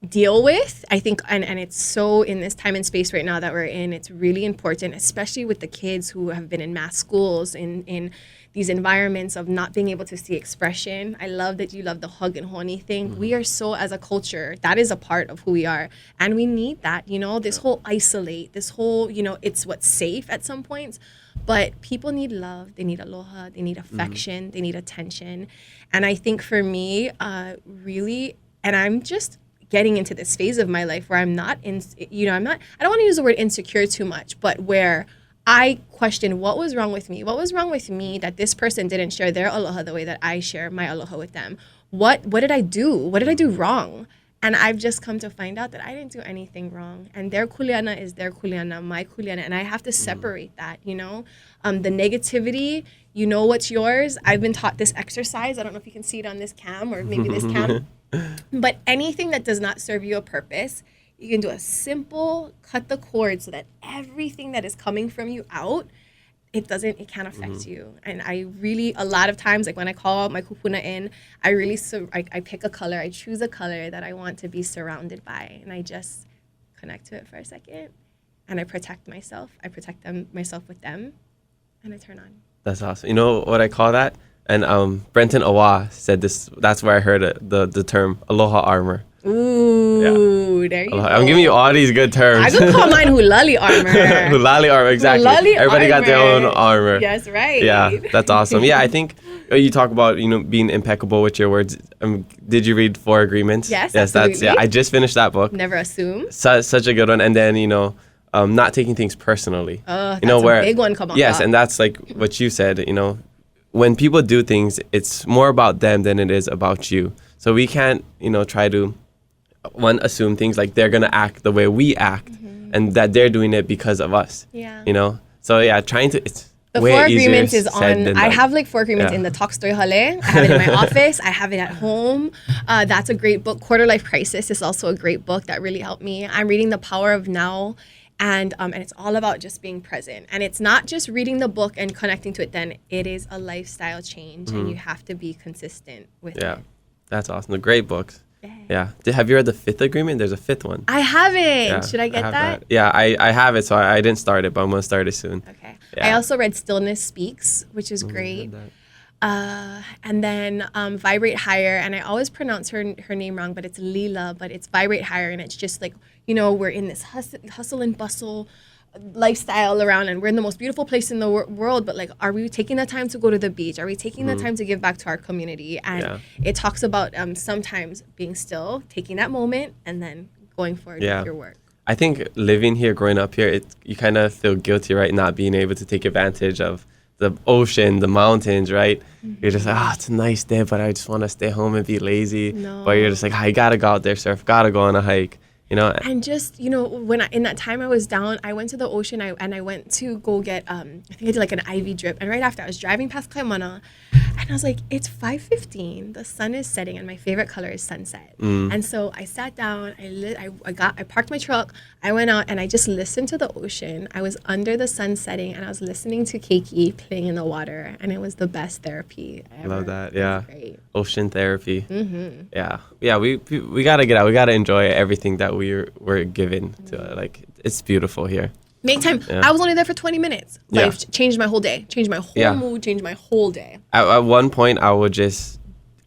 deal with. I think, and it's so in this time and space right now that we're in, it's really important, especially with the kids who have been in mass schools, in these environments of not being able to see expression. I love that you love the hug and honey thing. We are so, as a culture, that is a part of who we are. And we need that, you know, this whole isolate, this whole, you know, it's what's safe at some points. But people need love, they need aloha, they need affection, they need attention. And I think for me, really, and I'm just getting into this phase of my life where I don't want to use the word insecure too much, but where I question what was wrong with me. What was wrong with me that this person didn't share their aloha the way that I share my aloha with them? What did I do? What did I do wrong? And I've just come to find out that I didn't do anything wrong. And their kuleana is their kuleana, my kuleana. And I have to separate that, you know? The negativity, you know what's yours. I've been taught this exercise. I don't know if you can see it on this cam or maybe this cam. But anything that does not serve you a purpose, you can do a simple cut the cord so that everything that is coming from you out, it can't affect you. And I really, a lot of times, like when I call out my kupuna in, I really, I pick a color, I choose a color that I want to be surrounded by. And I just connect to it for a second. And I protect myself. I protect myself with them. And I turn on. That's awesome. You know what I call that? And Brenton Awa said this. That's where I heard it, the term aloha armor. Ooh, there you go. I'm giving you all these good terms. I could call mine hulali armor. Hulali armor, exactly. Everybody got their own armor. Yes, right. Yeah, that's awesome. Yeah, I think you talk about being impeccable with your words. Did you read 4 Agreements? Yes, absolutely. I just finished that book. Never assume. Such a good one. And then not taking things personally. That's a big one. Come on. Yes, and that's like what you said. When people do things, it's more about them than it is about you. So we can't, try to assume things like they're gonna act the way we act, and that they're doing it because of us. Yeah. So yeah, trying to. It's the way 4 easier Agreements is said on. than I done. have like 4 Agreements in the Talk Story Hale. I have it in my office. I have it at home. That's a great book. Quarter Life Crisis is also a great book that really helped me. I'm reading The Power of Now. And it's all about just being present. And it's not just reading the book and connecting to it then. It is a lifestyle change, and you have to be consistent with it. Yeah, that's awesome. The great books. Yeah. Have you read the 5th Agreement? There's a 5th one. I haven't. Yeah, Should I get that? Yeah, I have it, so I didn't start it, but I'm going to start it soon. Okay. Yeah. I also read Stillness Speaks, which is great. And then Vibrate Higher, and I always pronounce her name wrong, but it's Leela, but it's Vibrate Higher, and it's just like, we're in this hustle and bustle lifestyle around, and we're in the most beautiful place in the world, but like, are we taking the time to go to the beach? Are we taking the time to give back to our community? And it talks about sometimes being still, taking that moment, and then going forward with your work. I think living here, growing up here, you kind of feel guilty, right? Not being able to take advantage of the ocean, the mountains, right? You're just like, it's a nice day, but I just want to stay home and be lazy. No. But you're just like, I gotta go out there, surf, gotta go on a hike, you know? And just, you know, when in that time I was down, I went to the ocean and I went to go get, I think I did like an IV drip. And right after I was driving past Kaimana, and I was like, it's 5:15, the sun is setting, and my favorite color is sunset. And so I sat down, I parked my truck, I went out, and I just listened to the ocean. I was under the sun setting, and I was listening to Keiki playing in the water, and it was the best therapy ever. Love that, yeah. Great. Ocean therapy. Yeah, we gotta get out. We gotta enjoy everything that we're given to. Like, it's beautiful here. Make time. I was only there for 20 minutes. But it changed my whole day. Changed my whole mood. Changed my whole day. At one point, I would just,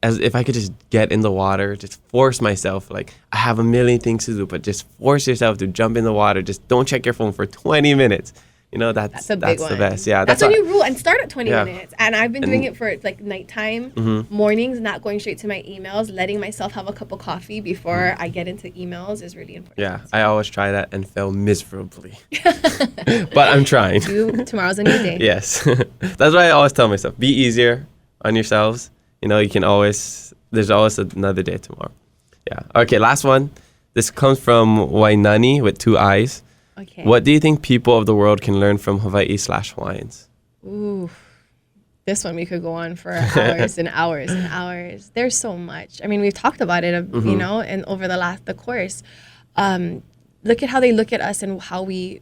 as if I could just get in the water, just force myself. Like, I have a million things to do, but just force yourself to jump in the water. Just don't check your phone for 20 minutes. You know, that's the best. Yeah, that's when you rule and start at 20 minutes. And I've been doing it for like nighttime, mornings, not going straight to my emails, letting myself have a cup of coffee before I get into emails is really important. Yeah, I always try that and fail miserably. But I'm trying. Tomorrow's a new day. Yes. That's why I always tell myself, be easier on yourselves. You know, there's always another day tomorrow. Yeah. Okay, last one. This comes from Wainani with 2 eyes. Okay. What do you think people of the world can learn from Hawaii/Hawaiians? Ooh, this one we could go on for hours and hours and hours. There's so much. I mean, we've talked about it, you know, and over the course. Look at how they look at us and how we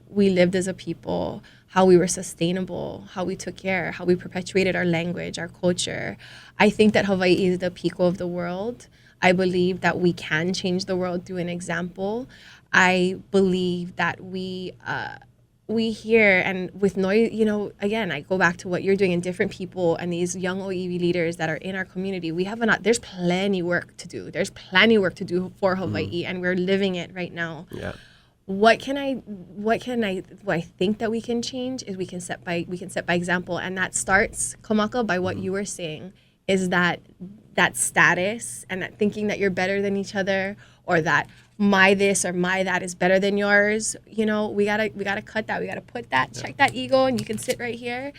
lived as a people, how we were sustainable, how we took care, how we perpetuated our language, our culture. I think that Hawaii is the pico of the world. I believe that we can change the world through an example. I believe that we hear, and with noise, you know, again, I go back to what you're doing, and different people and these young OEV leaders that are in our community. There's plenty work to do. There's plenty work to do for Hawaii, and we're living it right now. Yeah. What I think that we can change is we can set by example, and that starts, Kamaka, by what you were saying, is that status and that thinking that you're better than each other, or that my this or my that is better than yours. You know, we gotta cut that. We gotta put that, check that ego, and you can sit right here.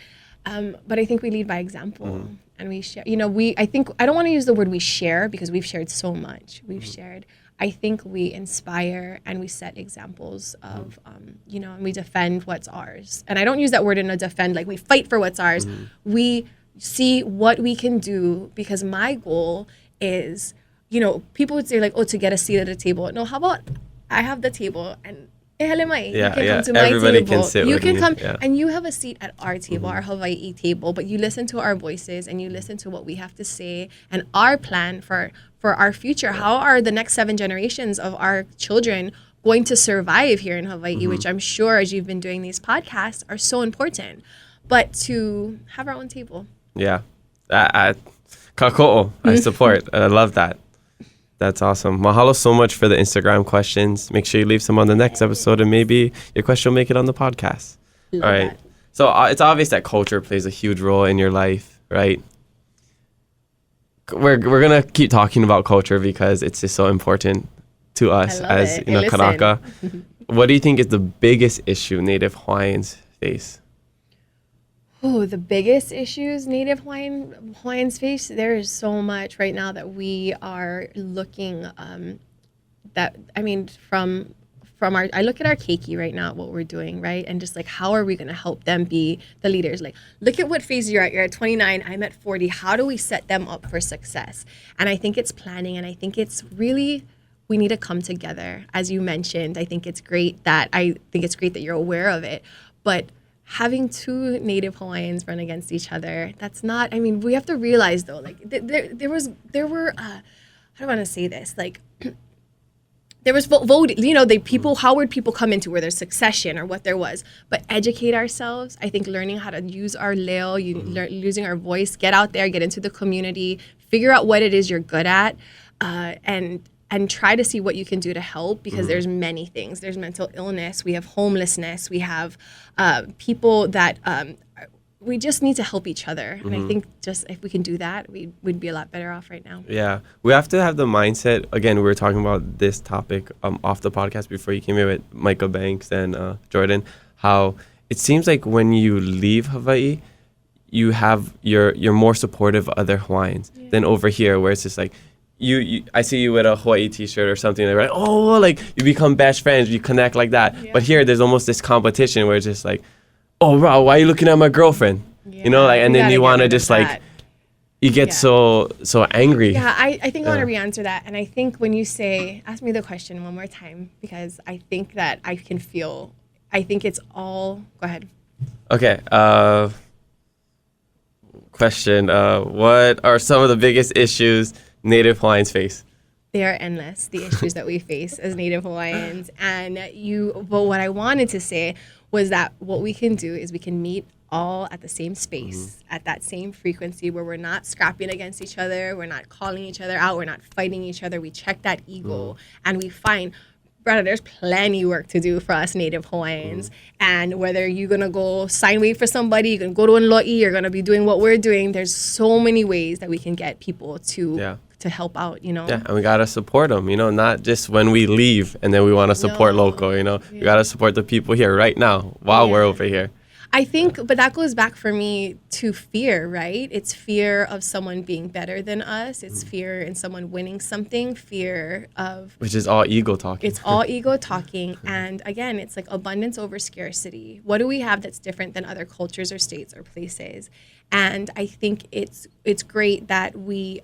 But I think we lead by example, and we share. You know, I don't want to use the word we share, because we've shared so much. We've shared. I think we inspire and we set examples of, you know, and we defend what's ours. And I don't use that word in a defend, like we fight for what's ours. We see what we can do, because my goal is, you know, people would say like, to get a seat at a table. No, how about I have the table and you can come to my everybody table. Can sit you with can me. come Yeah. and you have a seat at our table, our Hawaii table, but you listen to our voices and you listen to what we have to say and our plan for our future. How are the next 7 generations of our children going to survive here in Hawaii, which I'm sure, as you've been doing these podcasts, are so important. But to have our own table. Yeah. Kako'o. I support. I love that. That's awesome. Mahalo so much for the Instagram questions. Make sure you leave some on the next episode, and maybe your question will make it on the podcast. Love All right. that. So it's obvious that culture plays a huge role in your life, right? We're going to keep talking about culture because it's just so important to us as, you know, Kanaka. What do you think is the biggest issue Native Hawaiians face? Oh, the biggest issues Native Hawaiians face, there is so much right now that we are looking from our, I look at our keiki right now, what we're doing, right? And just like, how are we going to help them be the leaders? Like, look at what phase you're at. You're at 29, I'm at 40. How do we set them up for success? And I think it's planning, and I think it's really, we need to come together. As you mentioned, I think it's great that you're aware of it, but having 2 Native Hawaiians run against each other, that's not, I mean, we have to realize though, like there were, how do I want to say this? Like there was voting, you know, how would people come into where there's succession or what there was, but educate ourselves. I think learning how to use our leo, using our voice, get out there, get into the community, figure out what it is you're good at, and and try to see what you can do to help, because there's many things. There's mental illness, we have homelessness, we have people that we just need to help each other. And I think just if we can do that, we'd be a lot better off right now. Yeah, we have to have the mindset. Again, we were talking about this topic off the podcast before you came here with Micah Banks and Jordan, how it seems like when you leave Hawaii, you're more supportive of other Hawaiians than over here, where it's just like, I see you with a Hawaii t-shirt or something, and they're like, oh, like you become best friends, you connect like that. Yeah. But here there's almost this competition where it's just like, oh, bro, why are you looking at my girlfriend? Yeah. You know, like, and then you want to just like, you get so angry. Yeah, I think I want to re-answer that. And I think when you say, ask me the question one more time, because I think that I think it's all, go ahead. Okay. Question, what are some of the biggest issues Native Hawaiians face? They are endless, the issues that we face as Native Hawaiians. But what I wanted to say was that what we can do is we can meet all at the same space, at that same frequency, where we're not scrapping against each other, we're not calling each other out, we're not fighting each other. We check that ego and we find, brother, there's plenty work to do for us Native Hawaiians. And whether you're going to go sign wave for somebody, you're going to go to an lo'i, you're going to be doing what we're doing, there's so many ways that we can get people to help out, you know? Yeah, and we got to support them, you know, not just when we leave and then we want to support local, you know? We got to support the people here right now while we're over here. I think, but that goes back for me to fear, right? It's fear of someone being better than us. It's fear in someone winning something, fear of... Which is all ego talking. It's all ego talking. And again, it's like abundance over scarcity. What do we have that's different than other cultures or states or places? And I think it's great that we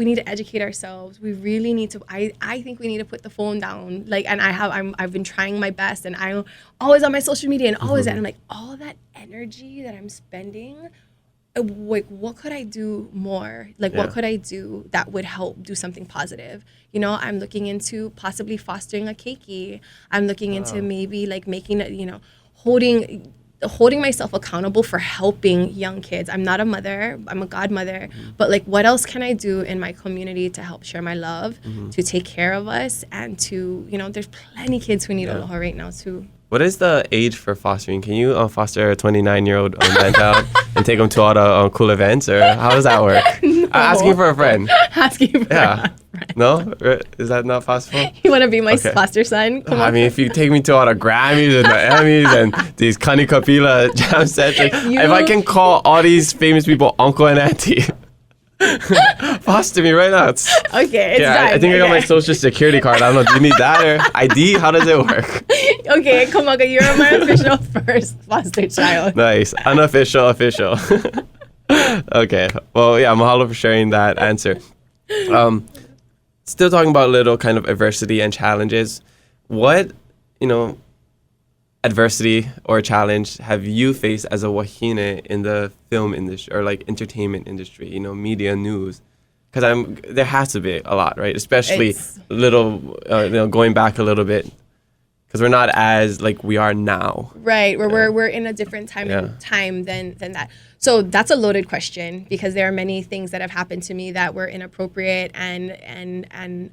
need to educate ourselves. We really need to. I think we need to put the phone down. Like, and I've been trying my best, and I'm always on my social media and always and I'm like, all that energy that I'm spending, like, what could I do more? Like, what could I do that would help do something positive? You know, I'm looking into possibly fostering a keiki. I'm looking into maybe like making it, you know, holding myself accountable for helping young kids. I'm not a mother, I'm a godmother, but like, what else can I do in my community to help share my love, to take care of us, and to, you know, there's plenty kids who need aloha right now too. What is the age for fostering? Can you foster a 29-year-old man-child and take them to all the cool events, or how does that work? No. Asking for a friend. Asking for a friend. No? Is that not possible? You want to be my foster son? Come on. I mean, if you take me to all the Grammys and the Emmys and these Kani Kapila jam sets, if I can call all these famous people uncle and auntie, foster me right now. Okay, it's done. I think I got my social security card. I don't know. Do you need that or ID? How does it work? Okay, Kamaka, you're my official first foster child. Nice. Unofficial, official. Okay. Well, yeah, mahalo for sharing that answer. Still talking about little kind of adversity and challenges. What, you know, adversity or challenge have you faced as a wahine in the film industry or like entertainment industry, you know, media, news? Because there has to be a lot, right? Especially going back a little bit, because we're not as like we are now. Right, we're in a different time than that. So that's a loaded question, because there are many things that have happened to me that were inappropriate and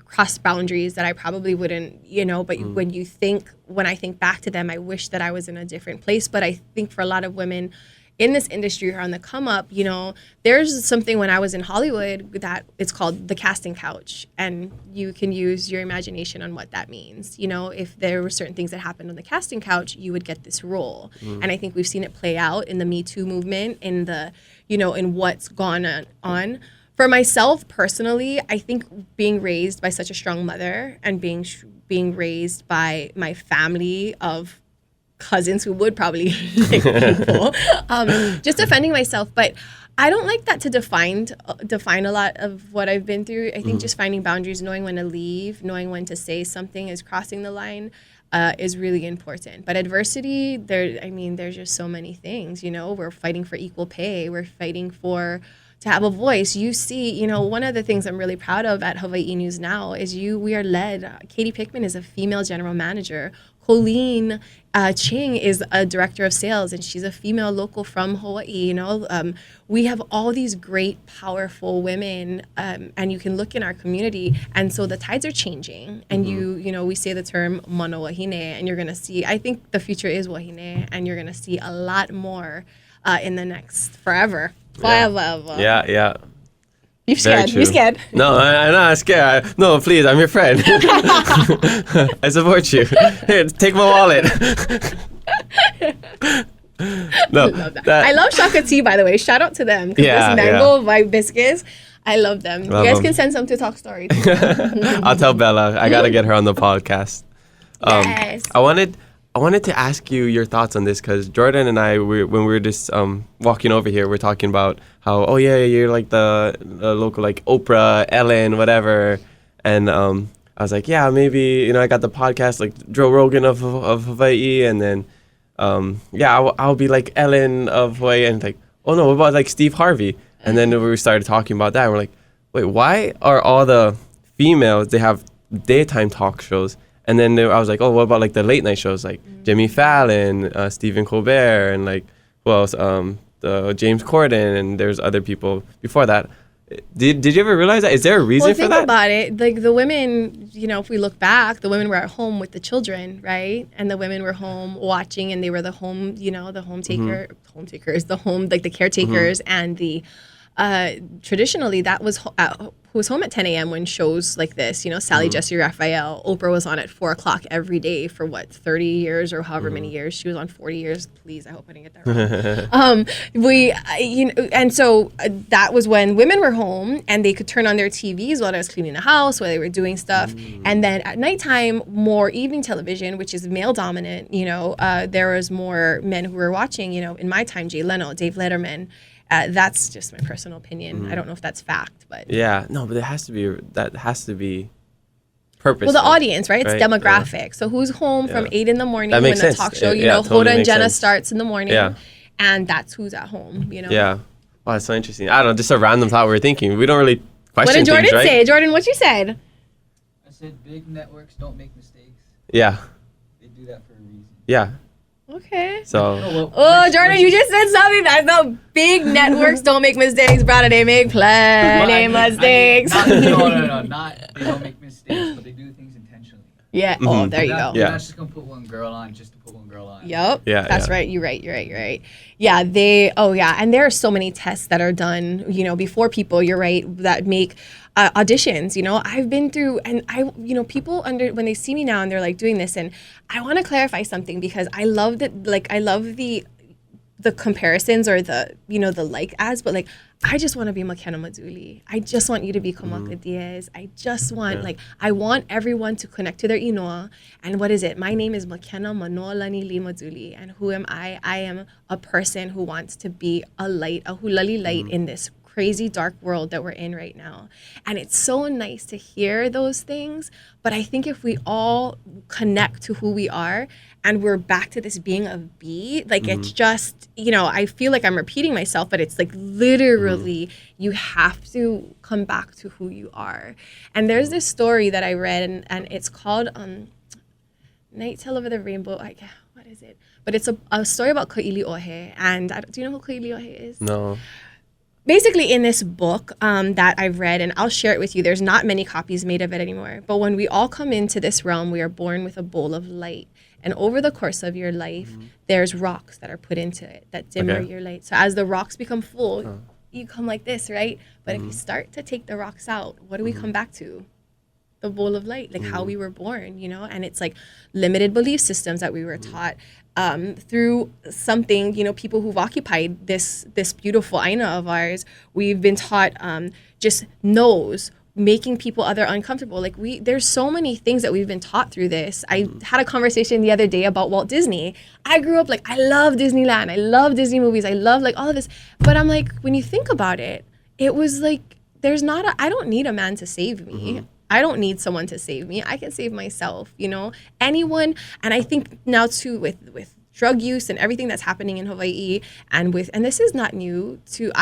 cross boundaries that I probably wouldn't, you know. But when I think back to them, I wish that I was in a different place. But I think for a lot of women in this industry or on the come up, you know, there's something when I was in Hollywood that it's called the casting couch, and you can use your imagination on what that means. You know, if there were certain things that happened on the casting couch, you would get this role. And I think we've seen it play out in the Me Too movement, in the, you know, in what's gone on. For myself personally, I think being raised by such a strong mother and being raised by my family of cousins who would probably like people, just defending myself. But I don't like that to define a lot of what I've been through. I think just finding boundaries, knowing when to leave, knowing when to say something is crossing the line, is really important. But adversity, there's just so many things, you know. We're fighting for equal pay. We're fighting for to have a voice. You see, you know, one of the things I'm really proud of at Hawaii News Now is we are led. Katie Pickman is a female general manager. Colleen Ching is a director of sales, and she's a female local from Hawaii. You know, we have all these great, powerful women, and you can look in our community, and so the tides are changing. And you know, we say the term "mono wahine," and you're gonna see. I think the future is wahine, and you're gonna see a lot more in the next forever. Yeah. You're scared. You're scared. No, I'm not scared. No, please, I'm your friend. I support you. Here, take my wallet. No, I love that. I love Shaka Tea, by the way. Shout out to them. This mango vibe biscuits, I love them. You guys can send some to Talk Story too. I'll tell Bella. I gotta get her on the podcast. Yes. I wanted to ask you your thoughts on this because Jordan and I, when we were just walking over here, we're talking about how, oh yeah, you're like the local like Oprah, Ellen, whatever, and I was like, yeah, maybe, you know, I got the podcast like Joe Rogan of Hawaii, and then I'll be like Ellen of Hawaii, and like, oh no, what about like Steve Harvey? And then we started talking about that, and we're like, wait, why are all the females, they have daytime talk shows? And then I was like, oh, what about like the late night shows like Jimmy Fallon, Stephen Colbert, and like who else? The James Corden, and there's other people before that. Did you ever realize that? Is there a reason for that? Think about it. Like the women, you know, if we look back, the women were at home with the children, right? And the women were home watching, and they were the home, you know, the the caretakers, and the traditionally that was who was home at 10 a.m. when shows like this, you know, Sally Jesse Raphael. Oprah was on at 4 o'clock every day for 30 years or however many years. She was on 40 years. Please, I hope I didn't get that wrong. You know, and so that was when women were home and they could turn on their TVs while they was cleaning the house, while they were doing stuff. And then at nighttime, more evening television, which is male dominant, you know, there was more men who were watching, you know, in my time, Jay Leno, Dave Letterman. That's just my personal opinion. I don't know if that's fact, but but that has to be purposeful. Well, the audience, right? It's demographic. Yeah. So who's home from 8 in the morning when the talk show, you know, totally Hoda and Jenna starts in the morning, and that's who's at home, you know. Yeah. Wow, that's so interesting. I don't know, just a random thought we were thinking. We don't really question things, right? What did Jordan say? Jordan, what you said? I said big networks don't make mistakes. Yeah. They do that for a reason. Yeah. Okay. So. Jordan, you just said something that no big networks don't make mistakes, brother. They make plenty mistakes. Not they don't make mistakes, but they do things intentionally. Yeah. Oh, there you go. You're not just gonna put one girl on just to put one girl on. Yep. Yeah. That's right. You're right. Yeah. And there are so many tests that are done, you know, before people. You're right. That make auditions. You know, I've been through, and people when they see me now and they're like doing this, and I want to clarify something because I love that. Like, I love the comparisons or the like as, but like, I just want to be McKenna Maduli. I just want you to be Kamaka Diaz. I just want, I want everyone to connect to their inoa. And what is it? My name is McKenna Manolani Li Maduli. And who am I? I am a person who wants to be a light, a hulali light in this crazy dark world that we're in right now. And it's so nice to hear those things. But I think if we all connect to who we are and we're back to this being of be, like it's just, you know, I feel like I'm repeating myself, but it's like literally you have to come back to who you are. And there's this story that I read and it's called Night Tale Over the Rainbow. What is it? But it's a story about Ka'ili Ohe. And do you know who Ka'ili Ohe is? No. Basically, in this book that I've read, and I'll share it with you, there's not many copies made of it anymore. But when we all come into this realm, we are born with a bowl of light. And over the course of your life, there's rocks that are put into it that dimmer your light. So as the rocks become full, you come like this, right? But if you start to take the rocks out, what do we come back to? The bowl of light, like how we were born, you know? And it's like limited belief systems that we were taught through something, you know, people who've occupied this beautiful aina of ours. We've been taught just no's, making people other uncomfortable. Like there's so many things that we've been taught through this. I had a conversation the other day about Walt Disney. I grew up like, I love Disneyland. I love Disney movies. I love like all of this. But I'm like, when you think about it, it was like, I don't need a man to save me. I don't need someone to save me. I can save myself, you know? Anyone, and I think now too with drug use and everything that's happening in Hawaii, and this is not new to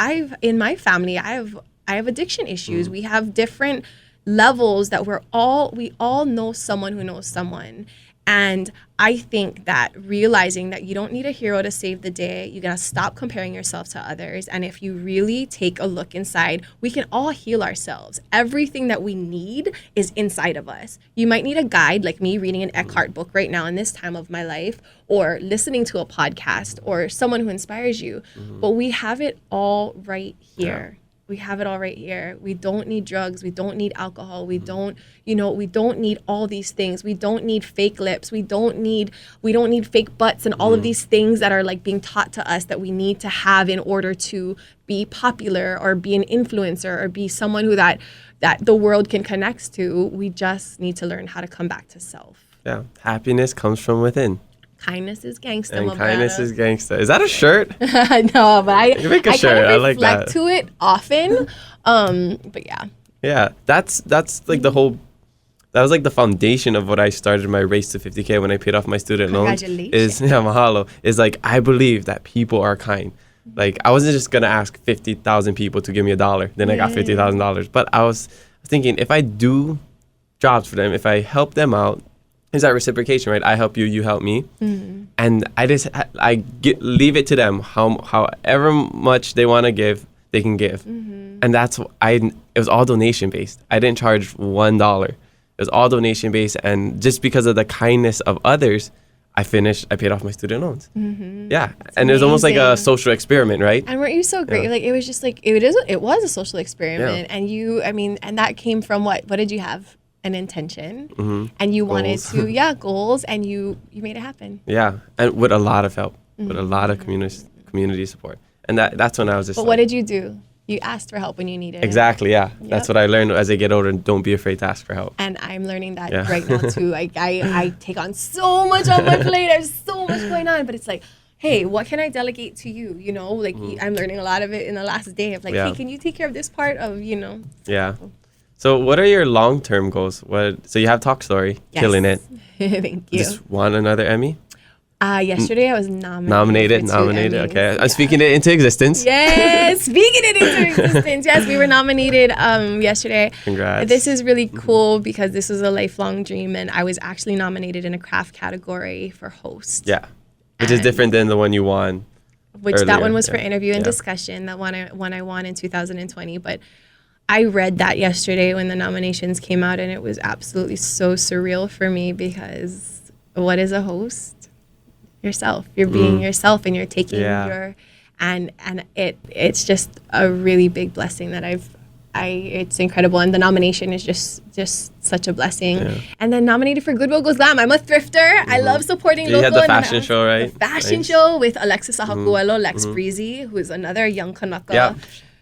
in my family. I have addiction issues. We have different levels that we all know someone who knows someone. And I think that realizing that you don't need a hero to save the day, you gotta stop comparing yourself to others. And if you really take a look inside, we can all heal ourselves. Everything that we need is inside of us. You might need a guide, like me reading an Eckhart book right now in this time of my life, or listening to a podcast, or someone who inspires you. But we have it all right here. Yeah. We have it all right here. We don't need drugs. We don't need alcohol. We don't need all these things. We don't need fake lips. We don't need fake butts and all of these things that are like being taught to us that we need to have in order to be popular or be an influencer or be someone who that the world can connect to. We just need to learn how to come back to self. Yeah. Happiness comes from within. Kindness is gangsta, and kindness is gangsta. Is that a shirt? No, but I make a shirt. Kind of I like that. Reflect to it often. But yeah. Yeah, that's like the whole. That was like the foundation of what I started my race to 50K when I paid off my student loans. Congratulations. Mahalo. Is like I believe that people are kind. Like I wasn't just gonna ask 50,000 people to give me $1. Then I got $50,000. But I was thinking if I do jobs for them, if I help them out. Is that reciprocation, right? I help you, you help me. And I leave it to them. However much they want to give, they can give. And it was all donation based. I didn't charge $1. It was all donation based. And just because of the kindness of others, I paid off my student loans. Yeah. And it was almost like a social experiment, right? And weren't you so great? Yeah. Like it was just like, it was a social experiment. Yeah. And and that came from what did you have? An intention, and you wanted to goals, and you made it happen. Yeah, and with a lot of help, with a lot of community support, and that's when I was just. But what did you do? You asked for help when you needed it. Exactly. Yeah, that's what I learned as I get older. Don't be afraid to ask for help. And I'm learning that right now too. I take on so much on my plate. There's so much going on, but it's like, hey, what can I delegate to you? You know, like I'm learning a lot of it in the last day of like, hey, can you take care of this part of Yeah. So what are your long-term goals? So you have Talk Story, killing it. Thank you. Just won another Emmy? Yesterday I was nominated. Nominated. Okay. I'm speaking it into existence. Yes, speaking it into existence. Yes, we were nominated yesterday. Congrats. This is really cool because this was a lifelong dream, and I was actually nominated in a craft category for host. Yeah, which is different than the one you won. Which that one was for interview and discussion. That one I won in 2020, but. I read that yesterday when the nominations came out, and it was absolutely so surreal for me because what is a host? Yourself. You're being yourself, and you're taking and it's just a really big blessing that it's incredible, and the nomination is just such a blessing. Yeah. And then nominated for Goodwill Goes Glam. I'm a thrifter. I love supporting local. You had the fashion show, right? The fashion show with Alexis Ahakuelo, Lex Breezy, who's another young Kanaka. Yeah.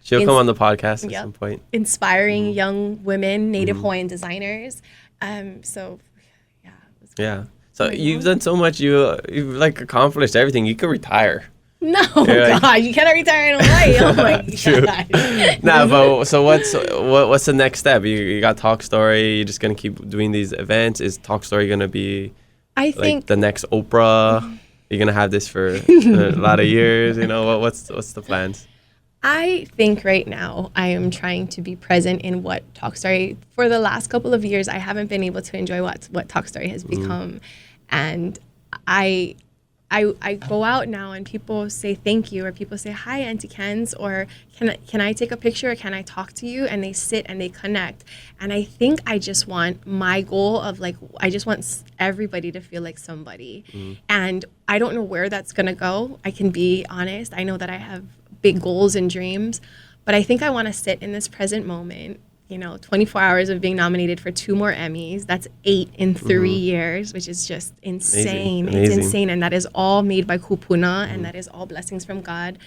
She'll come on the podcast at some point. Inspiring young women, Native-Hawaiian designers. So you've done so much. You've like accomplished everything. You could retire. No, God, you cannot retire in Hawaii. Oh my God. Nah, but so what's the next step? You got Talk Story. You're just gonna keep doing these events. Is Talk Story gonna be? I think the next Oprah. You're gonna have this for a lot of years. What's the plans? I think right now I am trying to be present in what Talk Story. For the last couple of years, I haven't been able to enjoy what Talk Story has become, and I go out now and people say thank you, or people say hi, Auntie Kens, or can I take a picture, or can I talk to you? And they sit and they connect. And I think I just want my goal of I just want everybody to feel like somebody. And I don't know where that's gonna go. I can be honest. I know that I have big goals and dreams, but I think I want to sit in this present moment. 24 hours of being nominated for 2 more Emmys. That's 8 in 3 years, which is just insane. Amazing. It's insane, and that is all made by kupuna, and that is all blessings from God.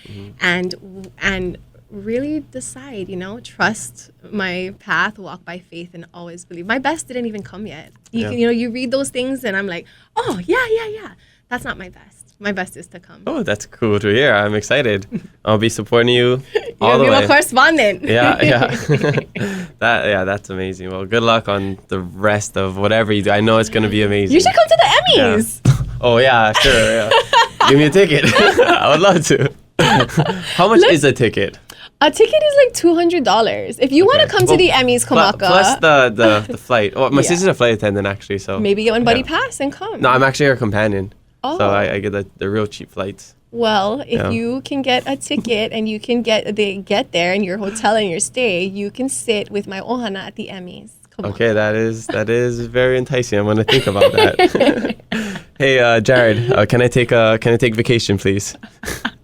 And really decide, trust my path, walk by faith, and always believe. My best didn't even come yet. You read those things, and I'm like, oh yeah. That's not my best. My best is to come. Oh, that's cool to hear. I'm excited. I'll be supporting you all the way. You'll be a correspondent. Yeah. That's amazing. Well, good luck on the rest of whatever you do. I know it's going to be amazing. You should come to the Emmys. Yeah. Oh, yeah, sure. Yeah. Give me a ticket. I would love to. How much is a ticket? A ticket is like $200. If you want to come to the Emmys, Kamaka. Plus the flight. Oh, my sister's a flight attendant actually, so maybe get one buddy pass and come. No, I'm actually her companion. Oh. So I get the real cheap flights. Well, if you can get a ticket and you can get there in your hotel and your stay, you can sit with my ohana at the Emmys. Okay, that is very enticing. I'm gonna think about that. Hey, Jared, can I take vacation, please?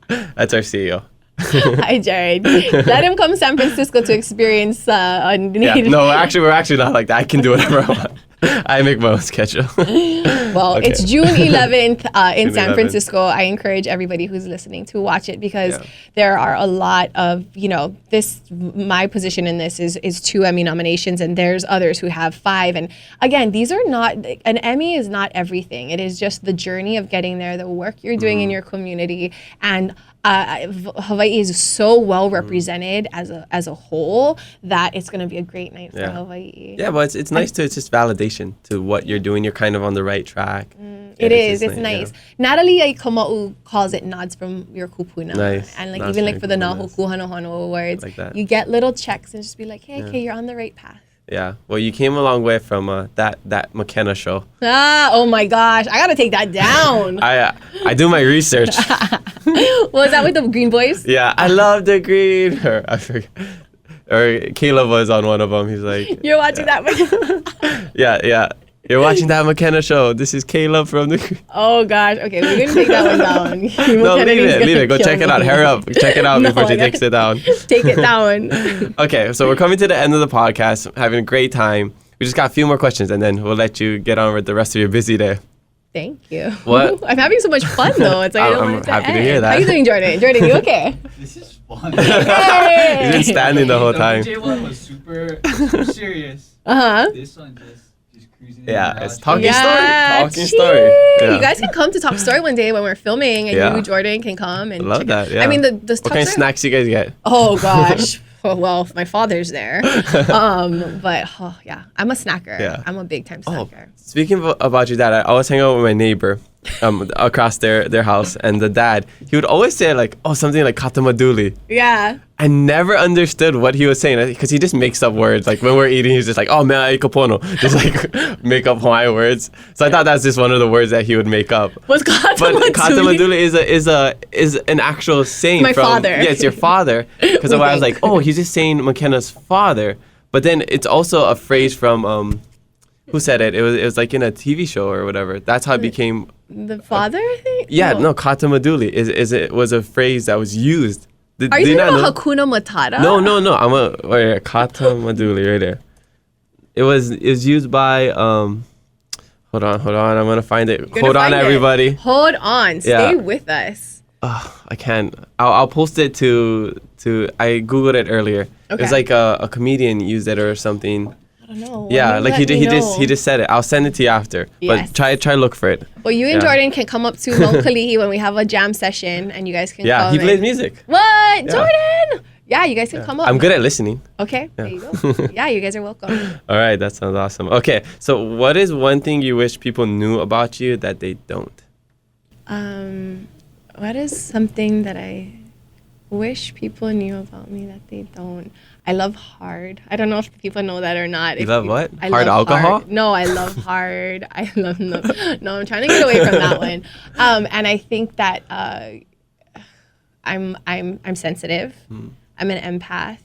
That's our CEO. Hi, Jared. Let him come to San Francisco to experience Native. No, actually, we're actually not like that. I can do whatever I want. I make my own schedule. Well, it's June 11th in San Francisco. I encourage everybody who's listening to watch it because there are a lot of, my position in this is 2 Emmy nominations and there's others who have 5. And again, these are not, an Emmy is not everything. It is just the journey of getting there, the work you're doing in your community. And Hawaii is so well represented as a whole that it's going to be a great night for Hawaii. Yeah, but it's nice it's just validation to what you're doing. You're kind of on the right track. It is. It's nice. Natalie Aikama'u calls it nods from your kupuna. Nice. And even for the Nahoku Hanohano Awards, you get little checks and just be like, hey, okay, you're on the right path. Yeah. Well, you came a long way from that McKenna show. Oh my gosh, I gotta take that down. I do my research. Was that with the Green Boys? Yeah, I love the Green. I forget. Or Caleb was on one of them. He's like, you're watching that. Yeah. You're watching that McKenna show. This is Caleb from the... Oh, gosh. Okay, we're going to take that one down. No, leave it. Go check it out. Hurry up. Check it out before she takes it down. Take it down. Okay, so we're coming to the end of the podcast. Having a great time. We just got a few more questions, and then we'll let you get on with the rest of your busy day. Thank you. What? I'm having so much fun, though. It's like I don't want it to happy end. to hear that. How you doing, Jordan? Jordan, you okay? This is fun. He's been standing the whole time. The one was super serious. This one just cruising. It's talking story. Yeah. You guys can come to Talk Story one day when we're filming, and you, Jordan, can come and. I love that. Yeah. I mean, the what kind of snacks you guys get? Oh gosh. Well, my father's there. But I'm a snacker. Yeah. I'm a big time snacker. Speaking about your dad, I always hang out with my neighbor across their house, and the dad, he would always say something like Kata Maduli. Yeah. I never understood what he was saying because he just makes up words. Like when we're eating, he's just like, oh, mea ikapono. Just like make up Hawaiian words. So I thought that's just one of the words that he would make up. What's Kata Maduli? But Kata Maduli is an actual saying. My father. Yeah, it's your father. Because I was like, oh, he's just saying McKenna's father. But then it's also a phrase from, who said it? It was like in a TV show or whatever. That's how it became. The father, I think? Yeah, no, Kata Maduli it was a phrase that was used. Are you talking about Hakuna Matata? No. I'm Kata Maduli right there. It was used by hold on. I'm gonna find it. Hold on, everybody. Hold on. Stay with us. I can't. I'll post it to. I googled it earlier. Okay. It was like a comedian used it or something. I don't know. Yeah, like he just said it. I'll send it to you after. Yes. But try look for it. Well, you and Jordan can come up to Mount Kalihi when we have a jam session, and you guys can. Yeah, he plays music. What, Jordan? Yeah, you guys can come up. I'm good at listening. Okay, there you go. Yeah, you guys are welcome. All right, that sounds awesome. Okay, so what is one thing you wish people knew about you that they don't? What is something that I wish people knew about me that they don't? I love hard. I don't know if people know that or not. You love what? Hard alcohol? No, I love hard. I love no. I'm trying to get away from that one. And I think that I'm sensitive. I'm an empath.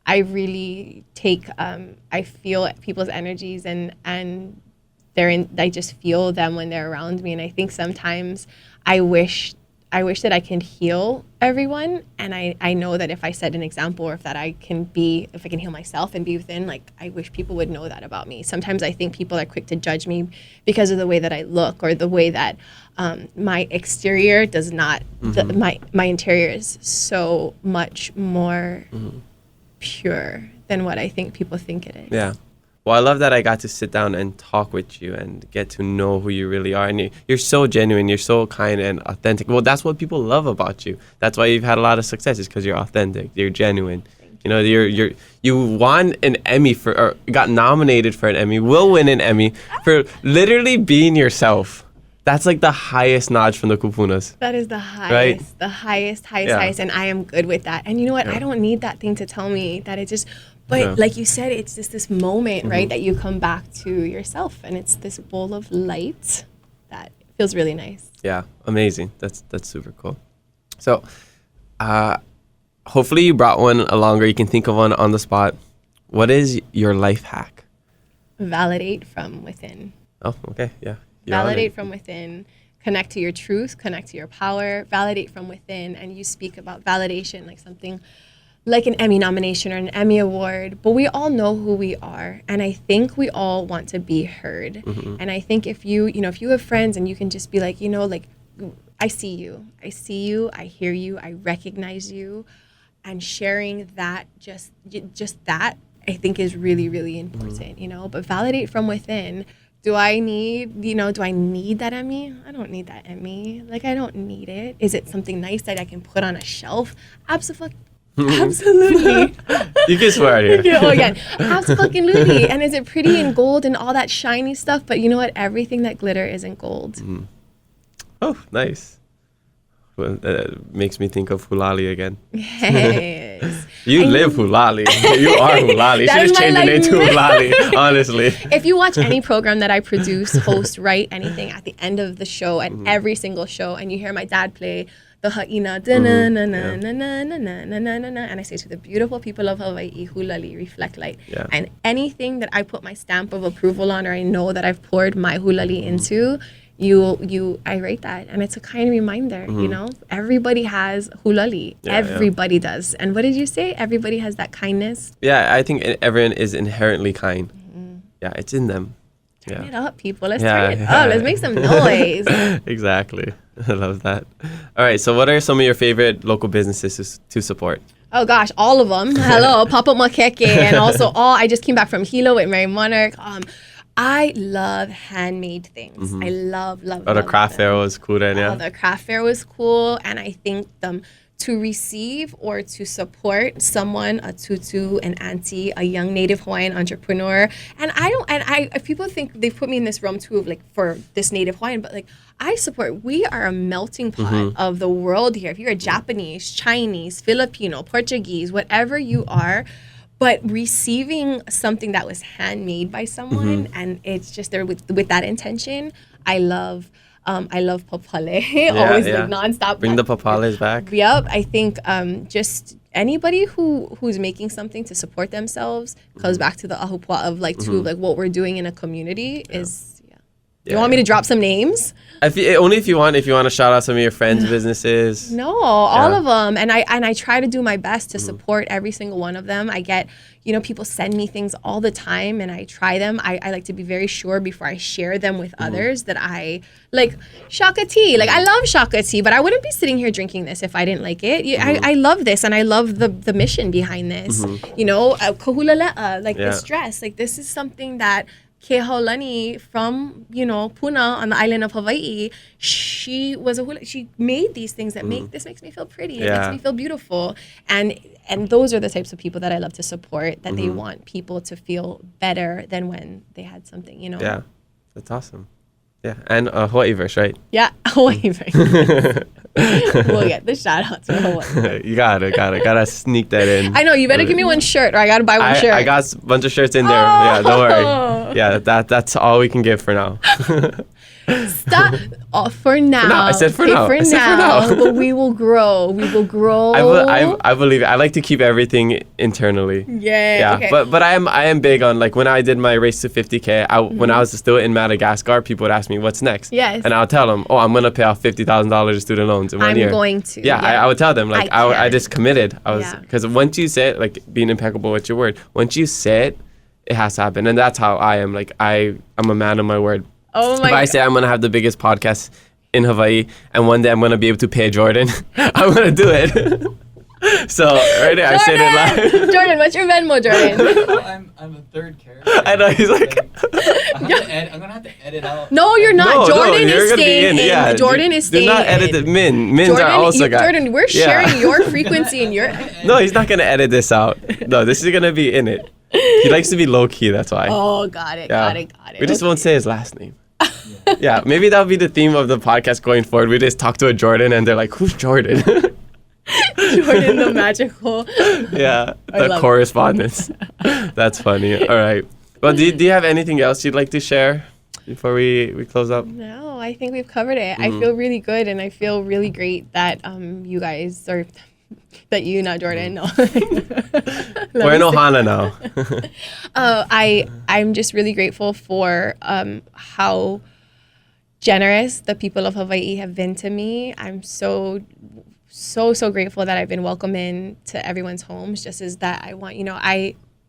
I really take. I feel people's energies and I just feel them when they're around me. And I think sometimes I wish that I can heal everyone, and I know that if I set an example, or if I can heal myself and be within, I wish people would know that about me. Sometimes I think people are quick to judge me because of the way that I look or the way that my exterior does not. My interior is so much more pure than what I think people think it is. Yeah. Well, I love that I got to sit down and talk with you and get to know who you really are. And you're so genuine. You're so kind and authentic. Well, that's what people love about you. That's why you've had a lot of success, is because you're authentic. You're genuine. You know, you won an Emmy or got nominated for an Emmy, will win an Emmy for literally being yourself. That's like the highest notch from the kupunas. That is the highest, Right? the highest, and I am good with that. And you know what? I don't need that thing to tell me that it just, but like you said, it's just this moment, right, that you come back to yourself, and it's this bowl of light that feels really nice. Yeah, amazing. That's super cool. So, hopefully you brought one along, or you can think of one on the spot. What is your life hack? Validate from within. Oh, okay, yeah. You're on Validate it. from within. Connect to your truth. Connect to your power. Validate from within. And you speak about validation like something like an Emmy nomination or an Emmy Award. But we all know who we are. And I think we all want to be heard. And I think if you have friends and you can just be like, like, I see you. I hear you. I recognize you. And sharing that, just that, I think is really, really important, But validate from within. Do I need that Emmy? I don't need that Emmy. Like, I don't need it. Is it something nice that I can put on a shelf? Absolutely. You can swear it here. Oh, again. Absolutely. And is it pretty in gold and all that shiny stuff? But you know what? Everything that glitter isn't gold. Oh, nice. Well, makes me think of hulali again. Yes. You live hulali. You are hulali. You That should is just change my your name to hulali, honestly. If you watch any program that I produce, host, write, anything, at the end of the show, at every single show, and you hear my dad play the ha'ina, and I say to the beautiful people of Hawaii, hulali, reflect light. Yeah. And anything that I put my stamp of approval on, or I know that I've poured my hulali into, I rate that, and it's a kind of reminder, everybody has hulali. Everybody does. And what did you say? Everybody has that kindness. Yeah, I think everyone is inherently kind. Yeah, it's in them. Turn it up, people. Let's Yeah, turn it yeah. up. Let's make some noise. Exactly. I love that. All right, so what are some of your favorite local businesses to support? Oh gosh, all of them. Hello, Papa Makeke, and also I just came back from Hilo with Mary Monarch. I love handmade things. I love Oh, the craft fair was cool then, yeah. The craft fair was cool, and I think to receive or to support someone, a tutu, an auntie, a young Native Hawaiian entrepreneur, if people think they've put me in this realm too of like for this Native Hawaiian, but like I support. We are a melting pot of the world here. If you're a Japanese, Chinese, Filipino, Portuguese, whatever you are. But receiving something that was handmade by someone, and it's just there with that intention, I love papale, always like nonstop. Bring the papales back. Yep, I think just anybody who's making something to support themselves goes back to the ahupua of like like what we're doing in a community is. You want me to drop some names? Only if you want. If you want to shout out some of your friends' businesses. No, all of them, and I try to do my best to support every single one of them. I get, people send me things all the time, and I try them. I like to be very sure before I share them with others that I like Shaka tea. Like I love Shaka tea, but I wouldn't be sitting here drinking this if I didn't like it. I love this, and I love the mission behind this. Kahulale'a, like this dress. Like this is something that Kehaulani from, Puna on the island of Hawaii, she made these things that this makes me feel pretty. It makes me feel beautiful. And those are the types of people that I love to support, that they want people to feel better than when they had something, Yeah, that's awesome. Yeah, and Hawaiiverse, right? Yeah, Hawaiiverse. We'll get the shout out to Hawaii. You gotta sneak that in. I know, you better give me one shirt, or I gotta buy one shirt. I got a bunch of shirts in there. Yeah, don't worry. Yeah, that's all we can give for now. Stop. For now. I said for now. For now. But we will grow. I believe it. I like to keep everything internally. Yeah. Okay. But I am big on, like, when I did my race to 50K, when I was still in Madagascar, people would ask me, what's next? Yes. And I'll tell them, I'm going to pay off $50,000 in student loans in 1 year. I'm going to. Yeah, I would tell them, like, I just committed. Yeah. Because once you say it, like, being impeccable with your word, once you say it, it has to happen. And that's how I am. Like, I'm a man of my word. Oh my If I say I'm going to have the biggest podcast in Hawaii and one day I'm going to be able to pay Jordan, I'm going to do it. So, right there, I said it live. Jordan, what's your Venmo, Jordan? I'm a third character. I know, he's like... I'm going to have to edit out. No, you're not. Jordan you're is gonna staying be in. Yeah, Jordan is staying in. Do not edit the Mins Jordan, are also guys. Jordan, we're sharing your frequency and your... No, he's not going to edit this out. No, this is going to be in it. He likes to be low-key, that's why. Oh, got it. We just won't say his last name. Yeah, maybe that'll be the theme of the podcast going forward. We just talk to a Jordan and they're like, who's Jordan? Jordan the magical. Yeah, the correspondence. That's funny. All right. Well, do you have anything else you'd like to share before we close up? No, I think we've covered it. I feel really good, and I feel really great that you guys are, that you, not Jordan, no. We're in Ohana now. I'm just really grateful for how generous the people of Hawaii have been to me. I'm so grateful that I've been welcomed in to everyone's homes, just as that I want,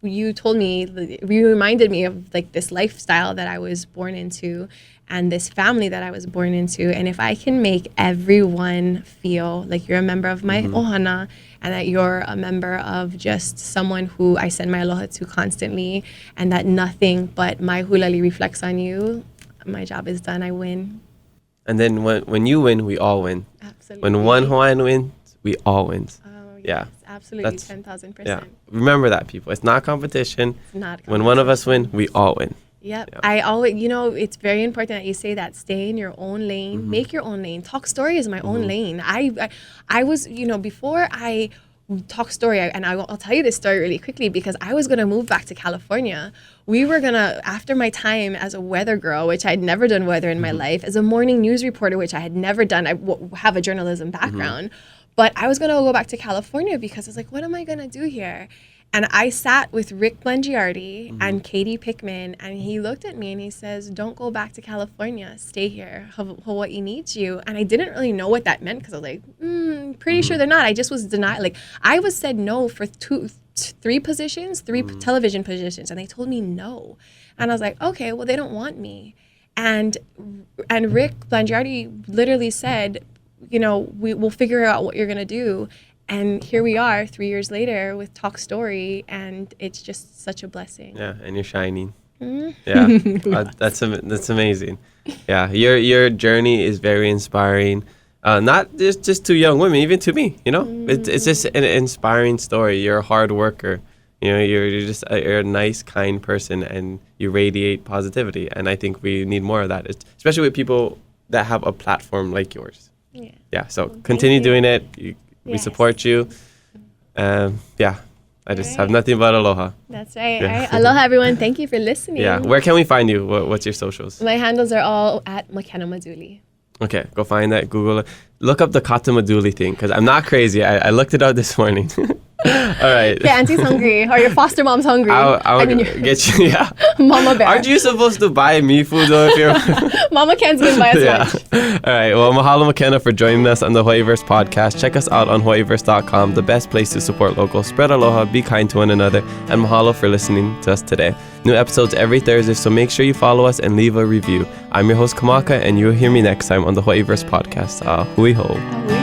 you told me, you reminded me of like this lifestyle that I was born into and this family that I was born into. And if I can make everyone feel like you're a member of my ohana and that you're a member of just someone who I send my aloha to constantly and that nothing but my hulali reflects on you, my job is done. I win. And then when you win, we all win. Absolutely. When one Hawaiian wins, we all win. Yes, absolutely, 10,000%. Yeah, remember that, people. It's not competition. It's not competition. When one of us win, we all win. Yep. Yeah. I always, it's very important that you say that. Stay in your own lane. Make your own lane. Talk Story is my own lane. I was, before I talk story, and I'll tell you this story really quickly because I was going to move back to California. We were going to, after my time as a weather girl, which I'd never done weather in my life, as a morning news reporter, which I had never done. I have a journalism background. But I was going to go back to California because I was like, what am I going to do here? And I sat with Rick Blangiardi and Katie Pickman, and he looked at me and he says, don't go back to California. Stay here. Hawaii needs you. And I didn't really know what that meant because I was like, pretty sure they're not. I just was denied. Like, I was said no for three positions, television positions, and they told me no. And I was like, okay, well, they don't want me. And Rick Blangiardi literally said, we'll figure out what you're going to do. And here we are 3 years later with Talk Story, and it's just such a blessing. Yeah, and you're shining. Yeah, that's amazing. Yeah, your journey is very inspiring. Not just to young women, even to me, It's just an inspiring story. You're a hard worker. You're a nice, kind person, and you radiate positivity. And I think we need more of that, especially with people that have a platform like yours. Yeah, so continue doing it. We support you. I just have nothing but aloha. That's right. Yeah. All right. Aloha, everyone. Thank you for listening. Yeah. Where can we find you? What's your socials? My handles are all at McKenna Maduli. Okay. Go find that. Google it. Look up the Kata Maduli thing because I'm not crazy. I looked it up this morning. All right. Yeah, auntie's hungry or your foster mom's hungry. I'll get you. Yeah. Mama bear. Aren't you supposed to buy me food though if you're... Mama Ken's going to buy us lunch. All right. Well, mahalo McKenna for joining us on the Hawaiiverse podcast. Check us out on Hawaiiverse.com, the best place to support locals. Spread aloha, be kind to one another, and mahalo for listening to us today. New episodes every Thursday, so make sure you follow us and leave a review. I'm your host Kamaka, and you'll hear me next time on the Hawaiiverse podcast. Hui ho.